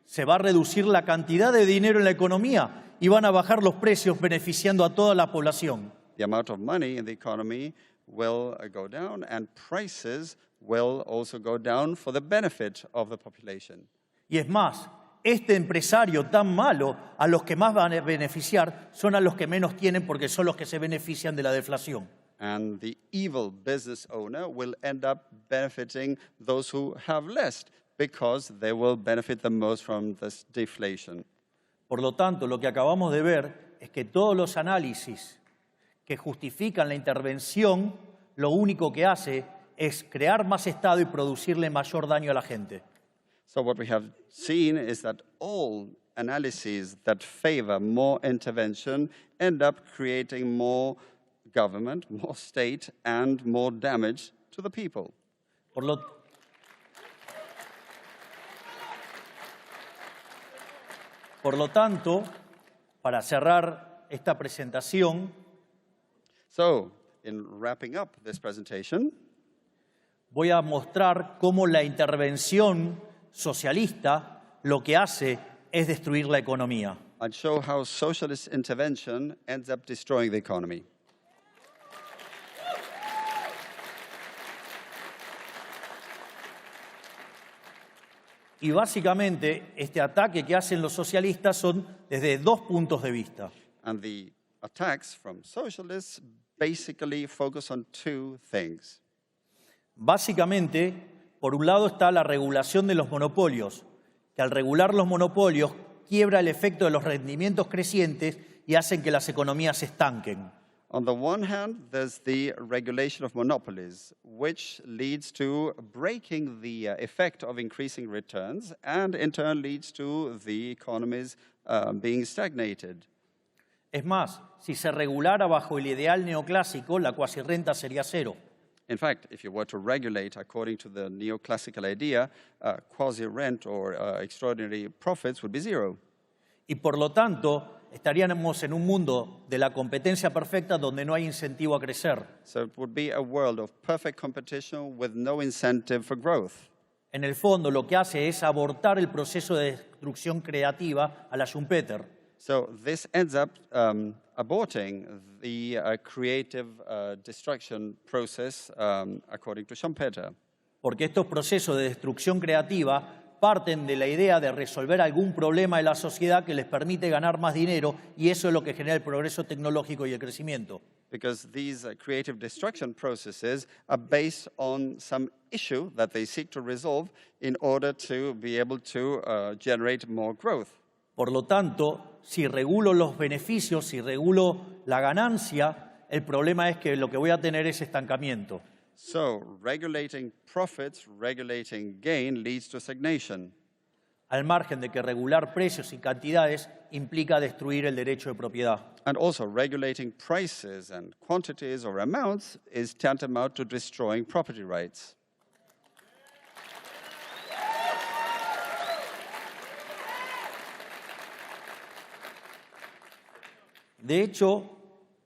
Se va a reducir la cantidad de dinero en la economía y van a bajar los precios beneficiando a toda la población. The amount of money in the economy will go down, and prices will also go down for the benefit of the population. Y es más, este empresario tan malo, a los que más van a beneficiar son a los que menos tienen porque son los que se benefician de la deflación. And the evil business owner will end up benefiting those who have less because they will benefit the most from this deflation. Por lo tanto, lo que acabamos de ver es que todos los análisis que justifican la intervención, lo único que hace es crear más Estado y producirle mayor daño a la gente. So what we have seen is that all analyses that favor more intervention end up creating more government, more state, and more damage to the people. Por lo tanto, para cerrar esta presentación, So, in wrapping up this presentation, voy a mostrar cómo la intervención socialista lo que hace es destruir la economía. I'd show how socialist intervention ends up destroying the economy. Y básicamente este ataque que hacen los socialistas son desde dos puntos de vista. And the attacks from socialists basically focus on two things. Básicamente, por un lado está la regulación de los monopolios, que al regular los monopolios quiebra el efecto de los rendimientos crecientes y hacen que las economías se estanquen. On the one hand, there's the regulation of monopolies, which leads to breaking the effect of increasing returns and in turn leads to the economies being stagnated. Es más, si se regulara bajo el ideal neoclásico, la cuasirrenta sería cero. In fact, if you were to regulate according to the neoclassical idea, quasi-rent or extraordinary profits would be zero. Y por lo tanto, estaríamos en un mundo de la competencia perfecta donde no hay incentivo a crecer. So it would be a world of perfect competition with no incentive for growth. En el fondo, lo que hace es abortar el proceso de destrucción creativa a la Schumpeter. So this ends up aborting the creative destruction process according to Schumpeter. Porque estos procesos de destrucción creativa parten de la idea de resolver algún problema de la sociedad que les permite ganar más dinero y eso es lo que genera el progreso tecnológico y el crecimiento. Because these creative destruction processes are based on some issue that they seek to resolve in order to be able to generate more growth. Por lo tanto, si regulo los beneficios, si regulo la ganancia, el problema es que lo que voy a tener es estancamiento. So regulating profits, regulating gain leads to stagnation. Al margen de que regular precios y cantidades implica destruir el derecho de propiedad. And also regulating prices and quantities or amounts is tantamount to destroying property rights. De hecho,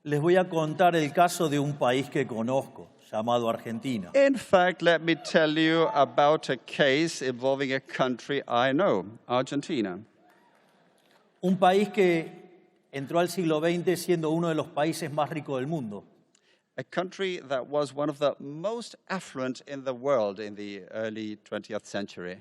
les voy a contar el caso de un país que conozco, llamado Argentina. In fact, let me tell you about a case involving a country I know, Argentina. Un país que entró al siglo XX siendo uno de los países más ricos del mundo. A country that was one of the most affluent in the world in the early 20th century,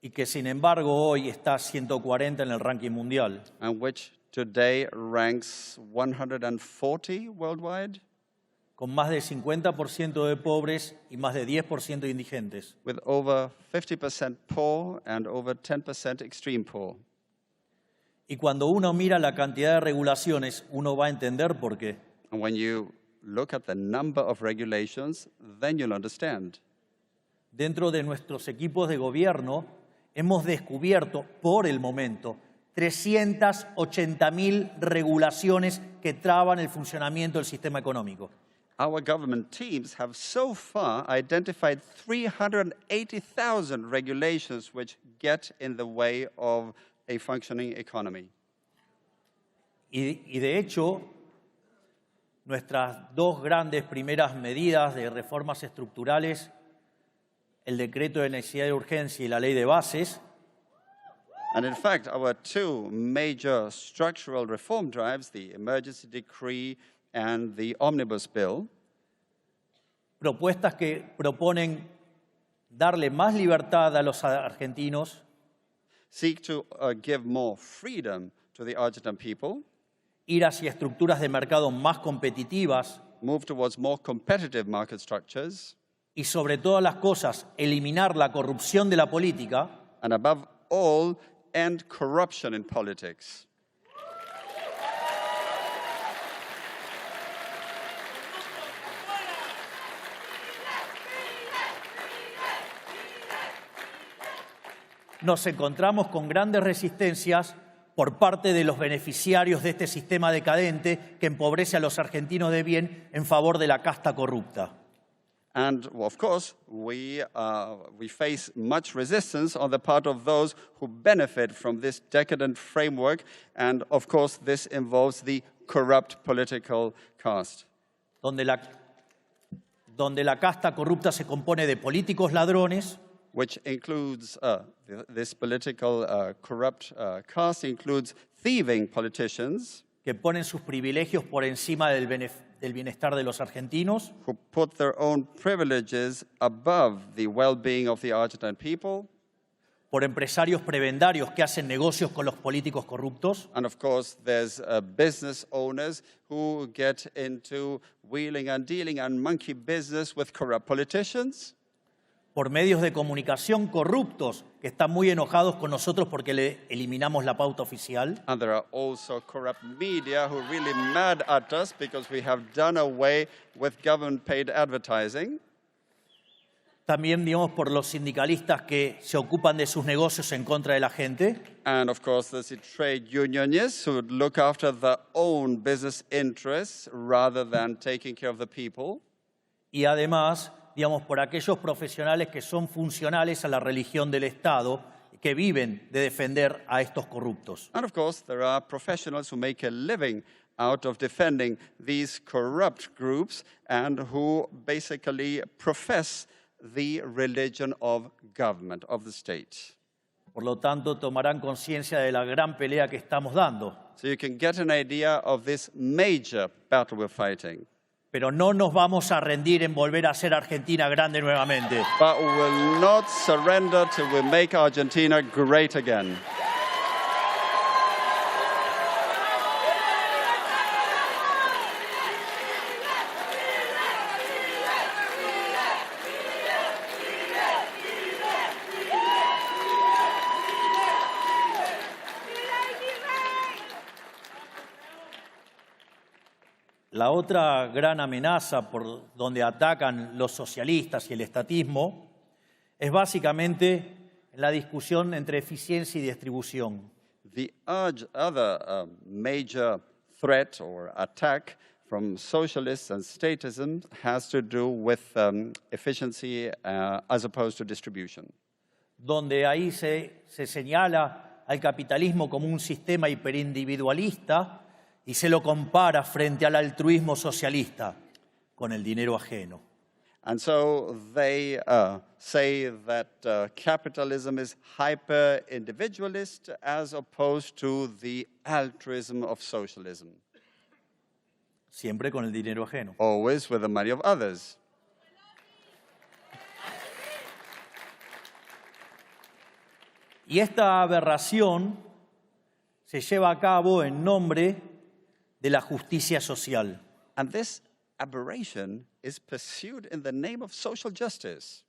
Y que sin embargo hoy está 140 en el ranking mundial. and which today ranks 140 worldwide. con más del 50% de pobres y más de 10% de indigentes. with over 50% poor and over 10% extreme poor. Y cuando uno mira la cantidad de regulaciones, uno va a entender por qué. And when you look at the number of regulations, then you'll understand. Dentro de nuestros equipos de gobierno hemos descubierto, por el momento, 380.000 regulaciones que traban el funcionamiento del sistema económico. Our government teams have so far identified 380,000 regulations which get in the way of a functioning economy. Y de hecho, nuestras dos grandes primeras medidas de reformas estructurales, el decreto de necesidad de urgencia y la ley de bases, And in fact, our two major structural reform drives, the emergency decree and the omnibus bill, propuestas que proponen darle más libertad a los argentinos, seek to give more freedom to the Argentine people, ir hacia estructuras de mercado más competitivas move towards more competitive market structures, y sobre todas las cosas, eliminar la corrupción de la política, and above all, end corruption in politics. nos encontramos con grandes resistencias por parte de los beneficiarios de este sistema decadente que empobrece a los argentinos de bien en favor de la casta corrupta. And of course, we face much resistance on the part of those who benefit from this decadent framework. And of course, this involves the corrupt political caste. Donde la casta corrupta se compone de políticos ladrones, Which includes, this political corrupt caste includes thieving politicians que ponen sus privilegios por encima del bienestar de los argentinos, who put their own privileges above the well-being of the Argentine people, por empresarios prebendarios que hacen negocios con los políticos corruptos, and of course there's business owners who get into wheeling and dealing and monkey business with corrupt politicians, por medios de comunicación corruptos que están muy enojados con nosotros porque le eliminamos la pauta oficial, and there are also corrupt media who are really mad at us because we have done away with government-paid advertising. también, digamos, por los sindicalistas que se ocupan de sus negocios en contra de la gente, And of course, there's the trade unionists who look after their own business interests rather than taking care of the people. y además, digamos, por aquellos profesionales que son funcionales a la religión del Estado, que viven de defender a estos corruptos. And of course, there are professionals who make a living out of defending these corrupt groups and who basically profess the religion of government, of the state. Por lo tanto, tomarán conciencia de la gran pelea que estamos dando. So you can get an idea of this major battle we're fighting. Pero no nos vamos a rendir en volver a ser Argentina grande nuevamente. But we will not surrender till we make Argentina great again. La otra gran amenaza por donde atacan los socialistas y el estatismo es básicamente la discusión entre eficiencia y distribución. The other major threat or attack from socialists and statism has to do with efficiency as opposed to distribution. Donde ahí se señala al capitalismo como un sistema hiperindividualista y se lo compara frente al altruismo socialista con el dinero ajeno. And so they say that capitalism is hyper-individualist as opposed to the altruism of socialism, Siempre con el dinero ajeno. always with the money of others. Y esta aberración se lleva a cabo en nombre de la justicia social. And this aberration is pursued in the name of social justice.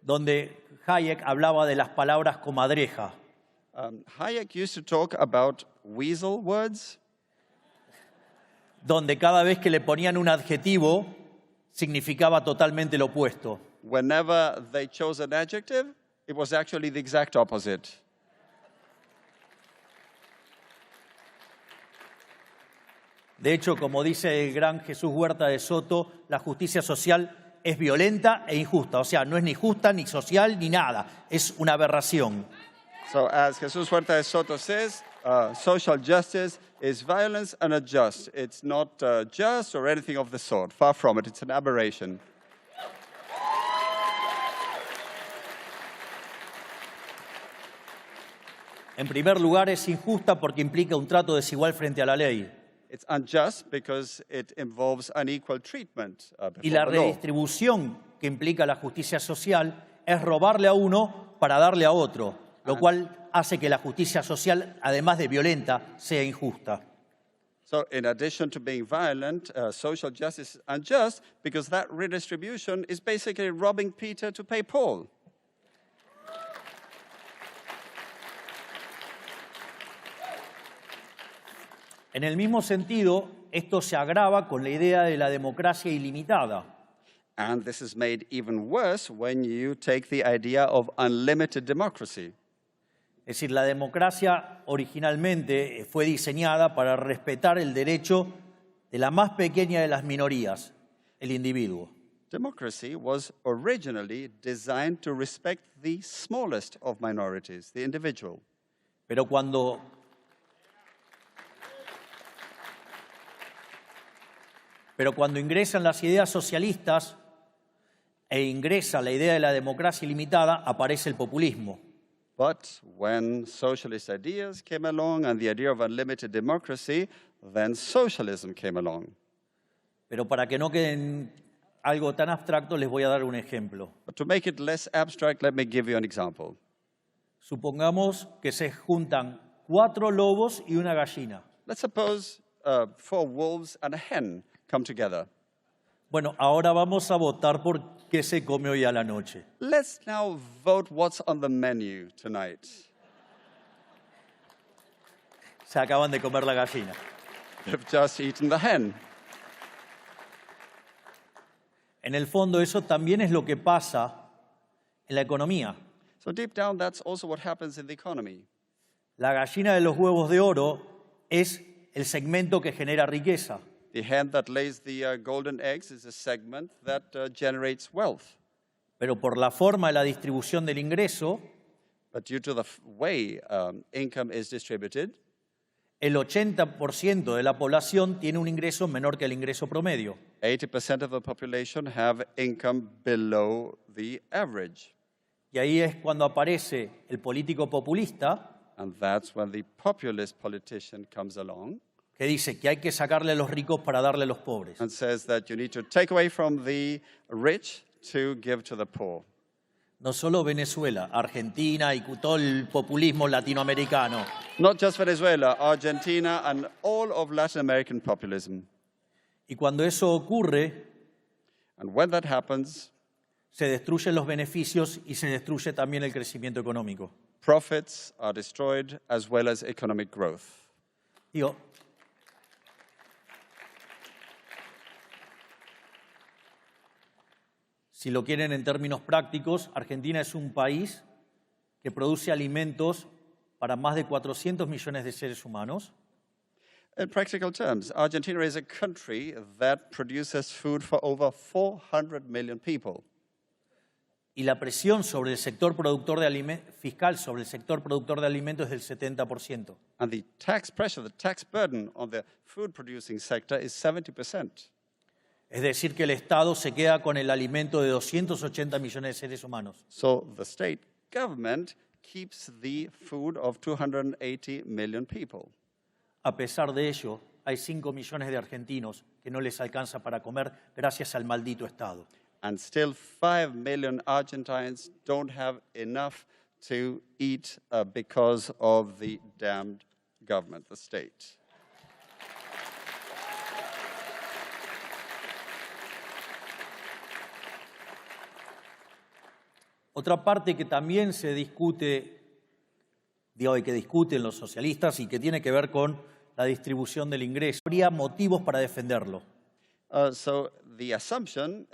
Donde Hayek hablaba de las palabras comadreja. Hayek used to talk about weasel words, donde cada vez que le ponían un adjetivo significaba totalmente lo opuesto. whenever they chose an adjective, it was actually the exact opposite. De hecho, como dice el gran Jesús Huerta de Soto, la justicia social es violenta e injusta. O sea, no es ni justa, ni social, ni nada. Es una aberración. So as Jesus Huerta de Soto says, social justice is violence and unjust. It's not just or anything of the sort. Far from it. It's an aberration. En primer lugar, es injusta porque implica un trato desigual frente a la ley. It's unjust because it involves unequal treatment Y before la the law. redistribución que implica la justicia social es robarle a uno para darle a otro, lo cual hace que la justicia social, además de violenta, sea injusta. So in addition to being violent, social justice is unjust because that redistribution is basically robbing Peter to pay Paul. En el mismo sentido, esto se agrava con la idea de la democracia ilimitada. And this is made even worse when you take the idea of unlimited democracy. Es decir, la democracia originalmente fue diseñada para respetar el derecho de la más pequeña de las minorías, el individuo. Democracy was originally designed to respect the smallest of minorities, the individual. Pero cuando ingresan las ideas socialistas e ingresa la idea de la democracia ilimitada, aparece el populismo. But when socialist ideas came along and the idea of unlimited democracy, then socialism came along. Pero para que no quede en algo tan abstracto, les voy a dar un ejemplo. But to make it less abstract, let me give you an example. Supongamos que se juntan 4 lobos y una gallina. Let's suppose 4 wolves and a hen come together. Bueno, ahora vamos a votar por qué se come hoy a la noche. Let's now vote what's on the menu tonight. Se acaban de comer la gallina. They've just eaten the hen. En el fondo, eso también es lo que pasa en la economía. So deep down, that's also what happens in the economy. La gallina de los huevos de oro es el segmento que genera riqueza. The hen that lays the golden eggs is a segment that generates wealth. Pero por la forma de la distribución del ingreso, But due to the way income is distributed, el 80% de la población tiene un ingreso menor que el ingreso promedio. 80% of the population have income below the average. Y ahí es cuando aparece el político populista And that's when the populist politician comes along que dice que hay que sacarle a los ricos para darle a los pobres. and says that you need to take away from the rich to give to the poor. No solo Venezuela, Argentina y todo el populismo latinoamericano. Not just Venezuela, Argentina, and all of Latin American populism. Y cuando eso ocurre, And when that happens, se destruyen los beneficios y se destruye también el crecimiento económico. profits are destroyed as well as economic growth. Digo, si lo quieren en términos prácticos, Argentina es un país que produce alimentos para más de 400 millones de seres humanos. In practical terms, Argentina is a country that produces food for over 400 million people. Y la presión sobre el sector productor de fiscal sobre el sector productor de alimentos es del 70%. And the tax pressure, the tax burden on the food producing sector is 70%. Es decir, que el Estado se queda con el alimento de 280 millones de seres humanos. So the state government keeps the food of 280 million people. A pesar de ello, hay 5 millones de argentinos que no les alcanza para comer gracias al maldito Estado. And still 5 million Argentines don't have enough to eat because of the damned government, the state. Otra parte que también se discute, digo, y que discuten los socialistas y que tiene que ver con la distribución del ingreso. Habría motivos para defenderlo. So the assumption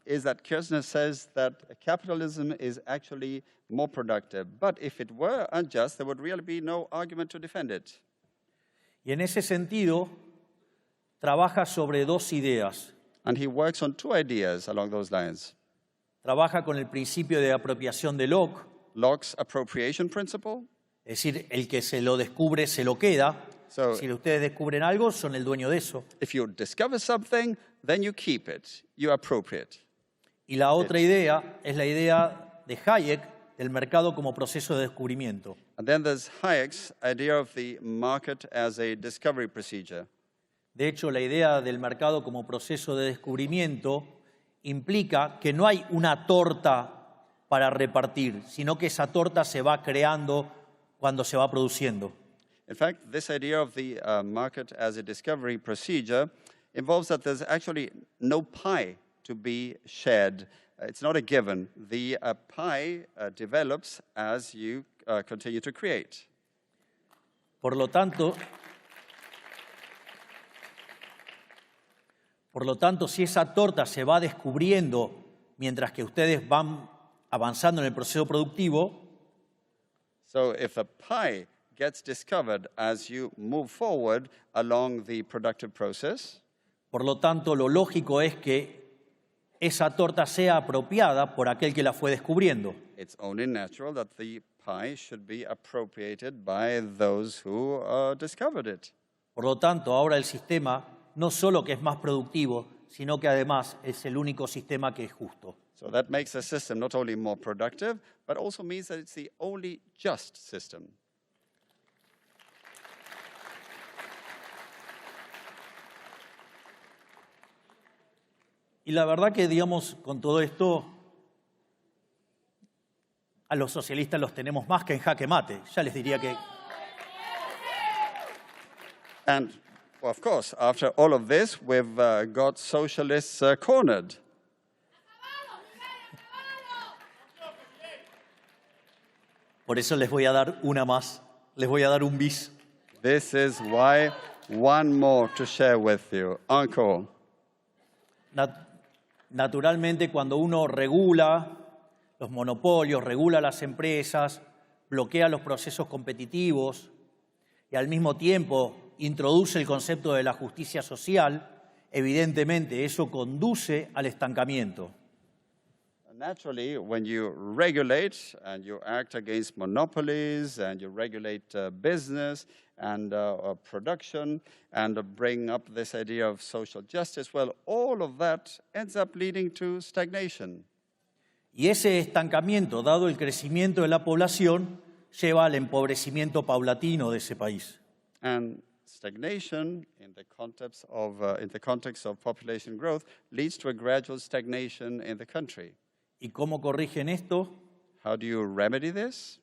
is that Kirchner says that capitalism is actually more productive. But if it were unjust, there would really be no argument to defend it. Y en ese sentido, trabaja sobre dos ideas. And he works on two ideas along those lines. Trabaja con el principio de apropiación de Locke, Locke's appropriation principle. es decir, el que se lo descubre se lo queda. So Si ustedes descubren algo, son el dueño de eso. if you discover something, then you keep it, you appropriate. Y la otra idea es la idea de Hayek del mercado como proceso de descubrimiento. And then there's Hayek's idea of the market as a discovery procedure. De hecho, la idea del mercado como proceso de descubrimiento implica que no hay una torta para repartir, sino que esa torta se va creando cuando se va produciendo. In fact, this idea of the market as a discovery procedure involves that there's actually no pie to be shared. It's not a given. The pie develops as you continue to create. Por lo tanto, si esa torta se va descubriendo mientras que ustedes van avanzando en el proceso productivo, So if a pie gets discovered as you move forward along the productive process, por lo tanto, lo lógico es que esa torta sea apropiada por aquel que la fue descubriendo. it's only natural that the pie should be appropriated by those who discovered it. Por lo tanto, ahora el sistema no solo que es más productivo, sino que además es el único sistema que es justo. So that makes the system not only more productive, but also means that it's the only just system. Y la verdad que, digamos, con todo esto, a los socialistas los tenemos más que en jaque mate. Ya les diría que... And, well, of course, after all of this, we've got socialists cornered. Por eso les voy a dar una más. Les voy a dar un bis. This is why one more to share with you. Encore. Naturalmente, cuando uno regula los monopolios, regula las empresas, bloquea los procesos competitivos y al mismo tiempo introduce el concepto de la justicia social, evidentemente eso conduce al estancamiento. Naturally, when you regulate and you act against monopolies and you regulate business and production and bring up this idea of social justice, well, all of that ends up leading to stagnation. Y ese estancamiento, dado el crecimiento de la población, lleva al empobrecimiento paulatino de ese país. And stagnation in the context of population growth leads to a gradual stagnation in the country. ¿Y cómo corrigen esto? How do you remedy this?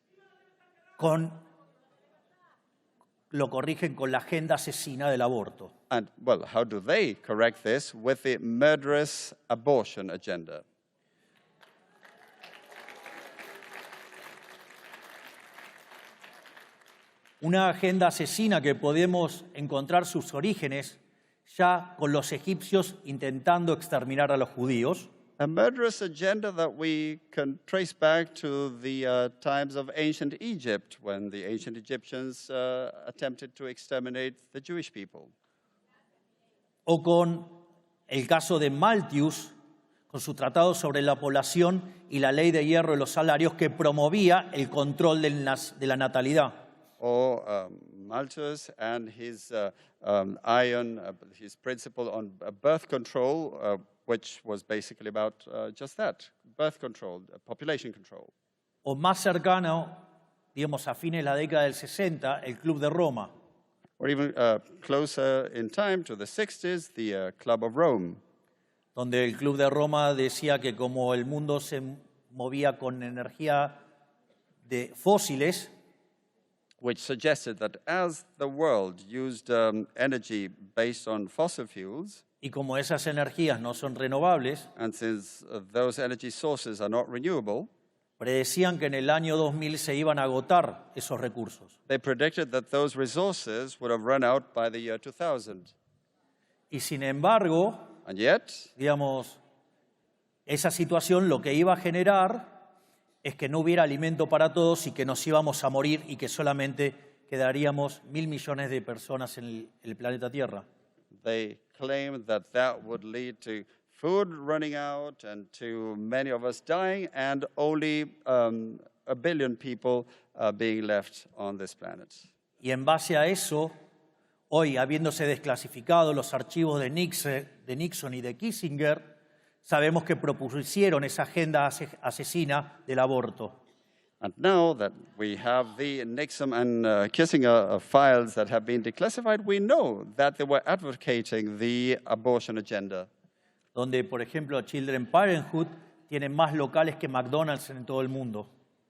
Lo corrigen con la agenda asesina del aborto. And, well, how do they correct this? With the murderous abortion agenda. Una agenda asesina que podemos encontrar sus orígenes ya con los egipcios intentando exterminar a los judíos. A murderous agenda that we can trace back to the times of ancient Egypt, when the ancient Egyptians attempted to exterminate the Jewish people. O con el caso de Malthus, con su tratado sobre la población y la ley de hierro de los salarios que promovía el control de la natalidad. Or Malthus and his his principle on birth control, which was basically about just that, birth control, population control. O más cercano, digamos, a fines de la década del 60, el Club de Roma. Or even closer in time to the 60s, the Club of Rome. Donde el Club de Roma decía que como el mundo se movía con energía de fósiles, which suggested that as the world used energy based on fossil fuels, y como esas energías no son renovables, and since those energy sources are not renewable, predecían que en el año 2000 se iban a agotar esos recursos. They predicted that those resources would have run out by the year 2000. Y sin embargo, And yet, digamos, esa situación lo que iba a generar es que no hubiera alimento para todos y que nos íbamos a morir y que solamente quedaríamos 1.000 millones de personas en el planeta Tierra. they claimed that that would lead to food running out and to many of us dying and only 1 billion people being left on this planet. Y en base a eso, hoy, habiéndose desclasificado los archivos de Nixon y de Kissinger, sabemos que propusieron esa agenda asesina del aborto. And now that we have the Nixon and Kissinger files that have been declassified, we know that they were advocating the abortion agenda. Donde, por ejemplo, Children's Parenthood tiene más locales que McDonald's en todo el mundo.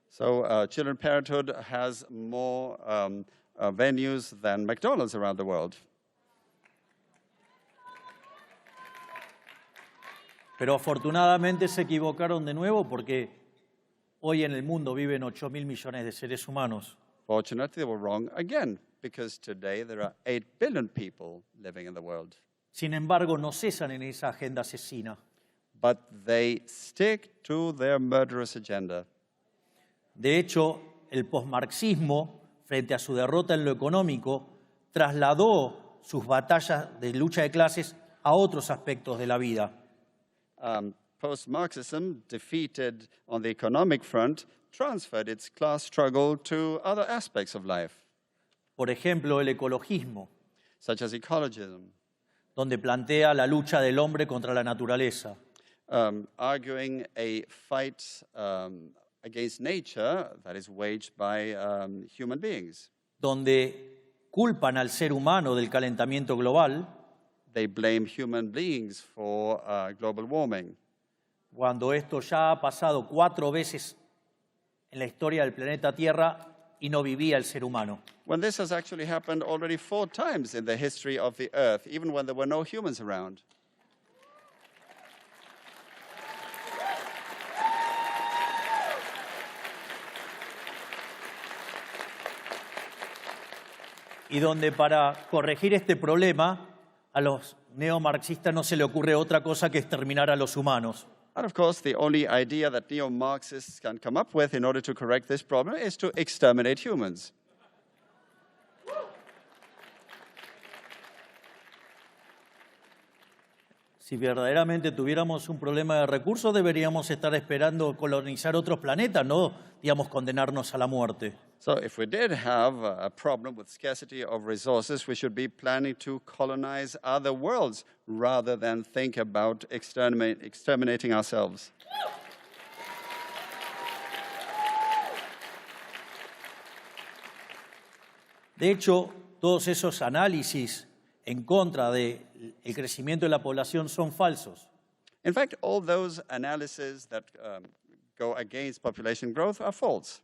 So Children's Parenthood has more venues than McDonald's around the world. Pero afortunadamente se equivocaron de nuevo porque hoy en el mundo viven 8.000 millones de seres humanos. Fortunately, they were wrong again, because today there are 8 billion people living in the world. Sin embargo, no cesan en esa agenda asesina. But they stick to their murderous agenda. De hecho, el posmarxismo, frente a su derrota en lo económico, trasladó sus batallas de lucha de clases a otros aspectos de la vida. Post-Marxism, defeated on the economic front, transferred its class struggle to other aspects of life, Por ejemplo, el ecologismo, such as ecologism, donde plantea la lucha del hombre contra la naturaleza. arguing a fight against nature that is waged by human beings. Donde culpan al ser humano del calentamiento global, They blame human beings for global warming, cuando esto ya ha pasado 4 veces en la historia del planeta Tierra y no vivía el ser humano. when this has actually happened already 4 times in the history of the Earth, even when there were no humans around. Y donde para corregir este problema a los neomarxistas no se le ocurre otra cosa que exterminar a los humanos. And of course, the only idea that neo-Marxists can come up with in order to correct this problem is to exterminate humans. Si verdaderamente tuviéramos un problema de recursos, deberíamos estar esperando colonizar otros planetas, no, digamos, condenarnos a la muerte. So if we did have a problem with scarcity of resources, we should be planning to colonize other worlds rather than think about exterminating ourselves. De hecho, todos esos análisis en contra del crecimiento de la población son falsos. In fact, all those analyses that go against population growth are false.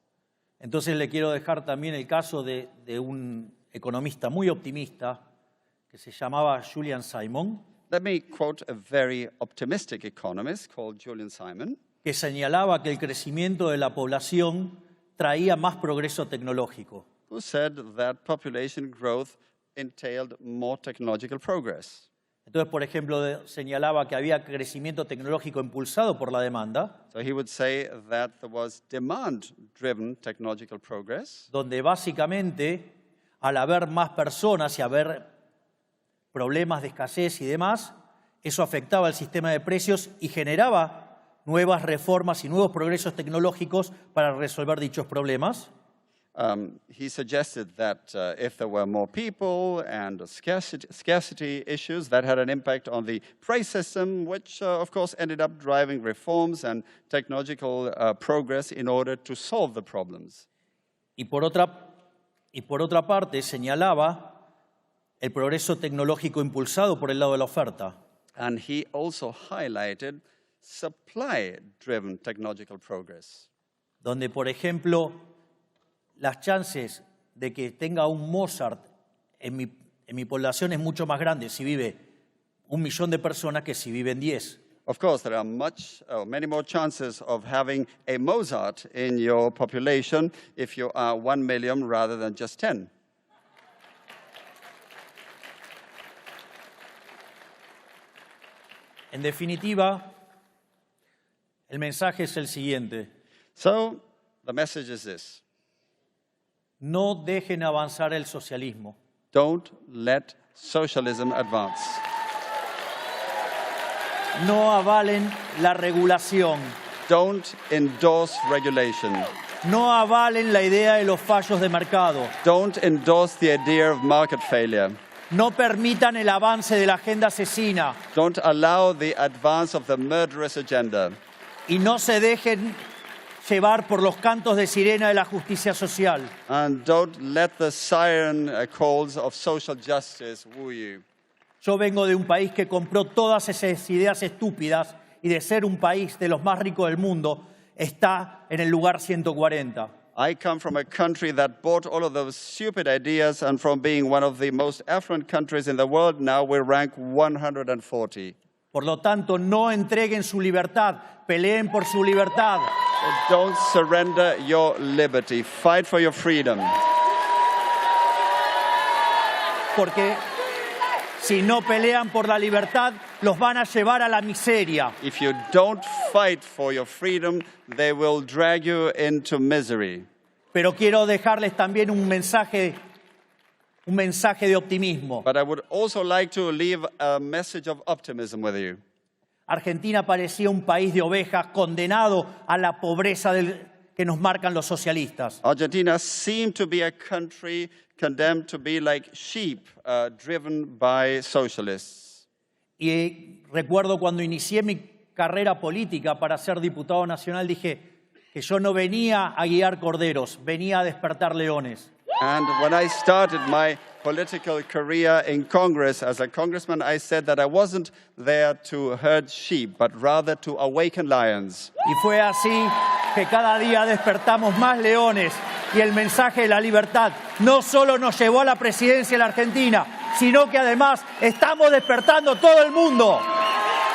Entonces le quiero dejar también el caso de un economista muy optimista que se llamaba Julian Simon, Let me quote a very optimistic economist called Julian Simon, que señalaba que el crecimiento de la población traía más progreso tecnológico. who said that population growth entailed more technological progress. Entonces, por ejemplo, señalaba que había crecimiento tecnológico impulsado por la demanda, So he would say that there was demand-driven technological progress, donde básicamente, al haber más personas y haber problemas de escasez y demás, eso afectaba al sistema de precios y generaba nuevas reformas y nuevos progresos tecnológicos para resolver dichos problemas. he suggested that if there were more people and scarcity issues, that had an impact on the price system, which of course ended up driving reforms and technological progress in order to solve the problems. Y por otra parte, señalaba el progreso tecnológico impulsado por el lado de la oferta. And he also highlighted supply-driven technological progress, Donde, por ejemplo, las chances de que tenga un Mozart en mi población es mucho más grande si vive 1 millón de personas que si viven 10. Of course, there are many more chances of having a Mozart in your population if you are 1 million rather than just 10. En definitiva, el mensaje es el siguiente. So, the message is this. No dejen avanzar el socialismo. Don't let socialism advance. No avalen la regulación. Don't endorse regulation. No avalen la idea de los fallos de mercado. Don't endorse the idea of market failure. No permitan el avance de la agenda asesina. Don't allow the advance of the murderous agenda. Y no se dejen llevar por los cantos de sirena de la justicia social. And don't let the siren calls of social justice woo you. Yo vengo de un país que compró todas esas ideas estúpidas y de ser un país de los más ricos del mundo, está en el lugar 140. I come from a country that bought all of those stupid ideas, and from being one of the most affluent countries in the world, now we rank 140. Por lo tanto, no entreguen su libertad, peleen por su libertad. Don't surrender your liberty. Fight for your freedom. Porque si no pelean por la libertad, los van a llevar a la miseria. If you don't fight for your freedom, they will drag you into misery. Pero quiero dejarles también un mensaje de optimismo. But I would also like to leave a message of optimism with you. Argentina parecía un país de ovejas condenado a la pobreza que nos marcan los socialistas. Argentina seemed to be a country condemned to be like sheep driven by socialists. Y recuerdo cuando inicié mi carrera política para ser diputado nacional, dije que yo no venía a guiar corderos, venía a despertar leones. And when I started my political career in Congress as a congressman, I said that I wasn't there to herd sheep, but rather to awaken lions. Y fue así que cada día despertamos más leones y el mensaje de la libertad no solo nos llevó a la presidencia de la Argentina, sino que además estamos despertando todo el mundo.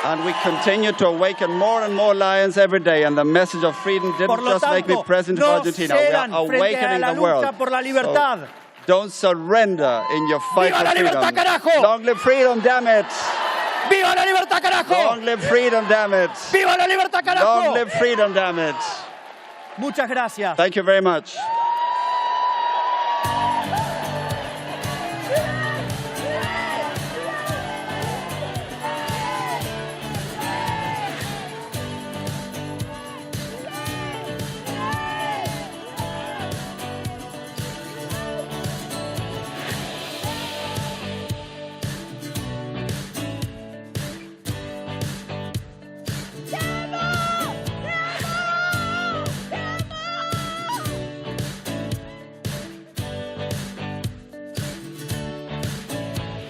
And we continue to awaken more and more lions every day. And the message of freedom didn't just make me president of Argentina. We are awakening the world. Por la libertad. So don't surrender in your fight for freedom. ¡Viva la libertad, carajo! Long live freedom, damn it! ¡Viva la libertad, carajo! Long live freedom, damn it! ¡Viva la libertad, carajo! Long live freedom, damn it! Muchas gracias. Thank you very much.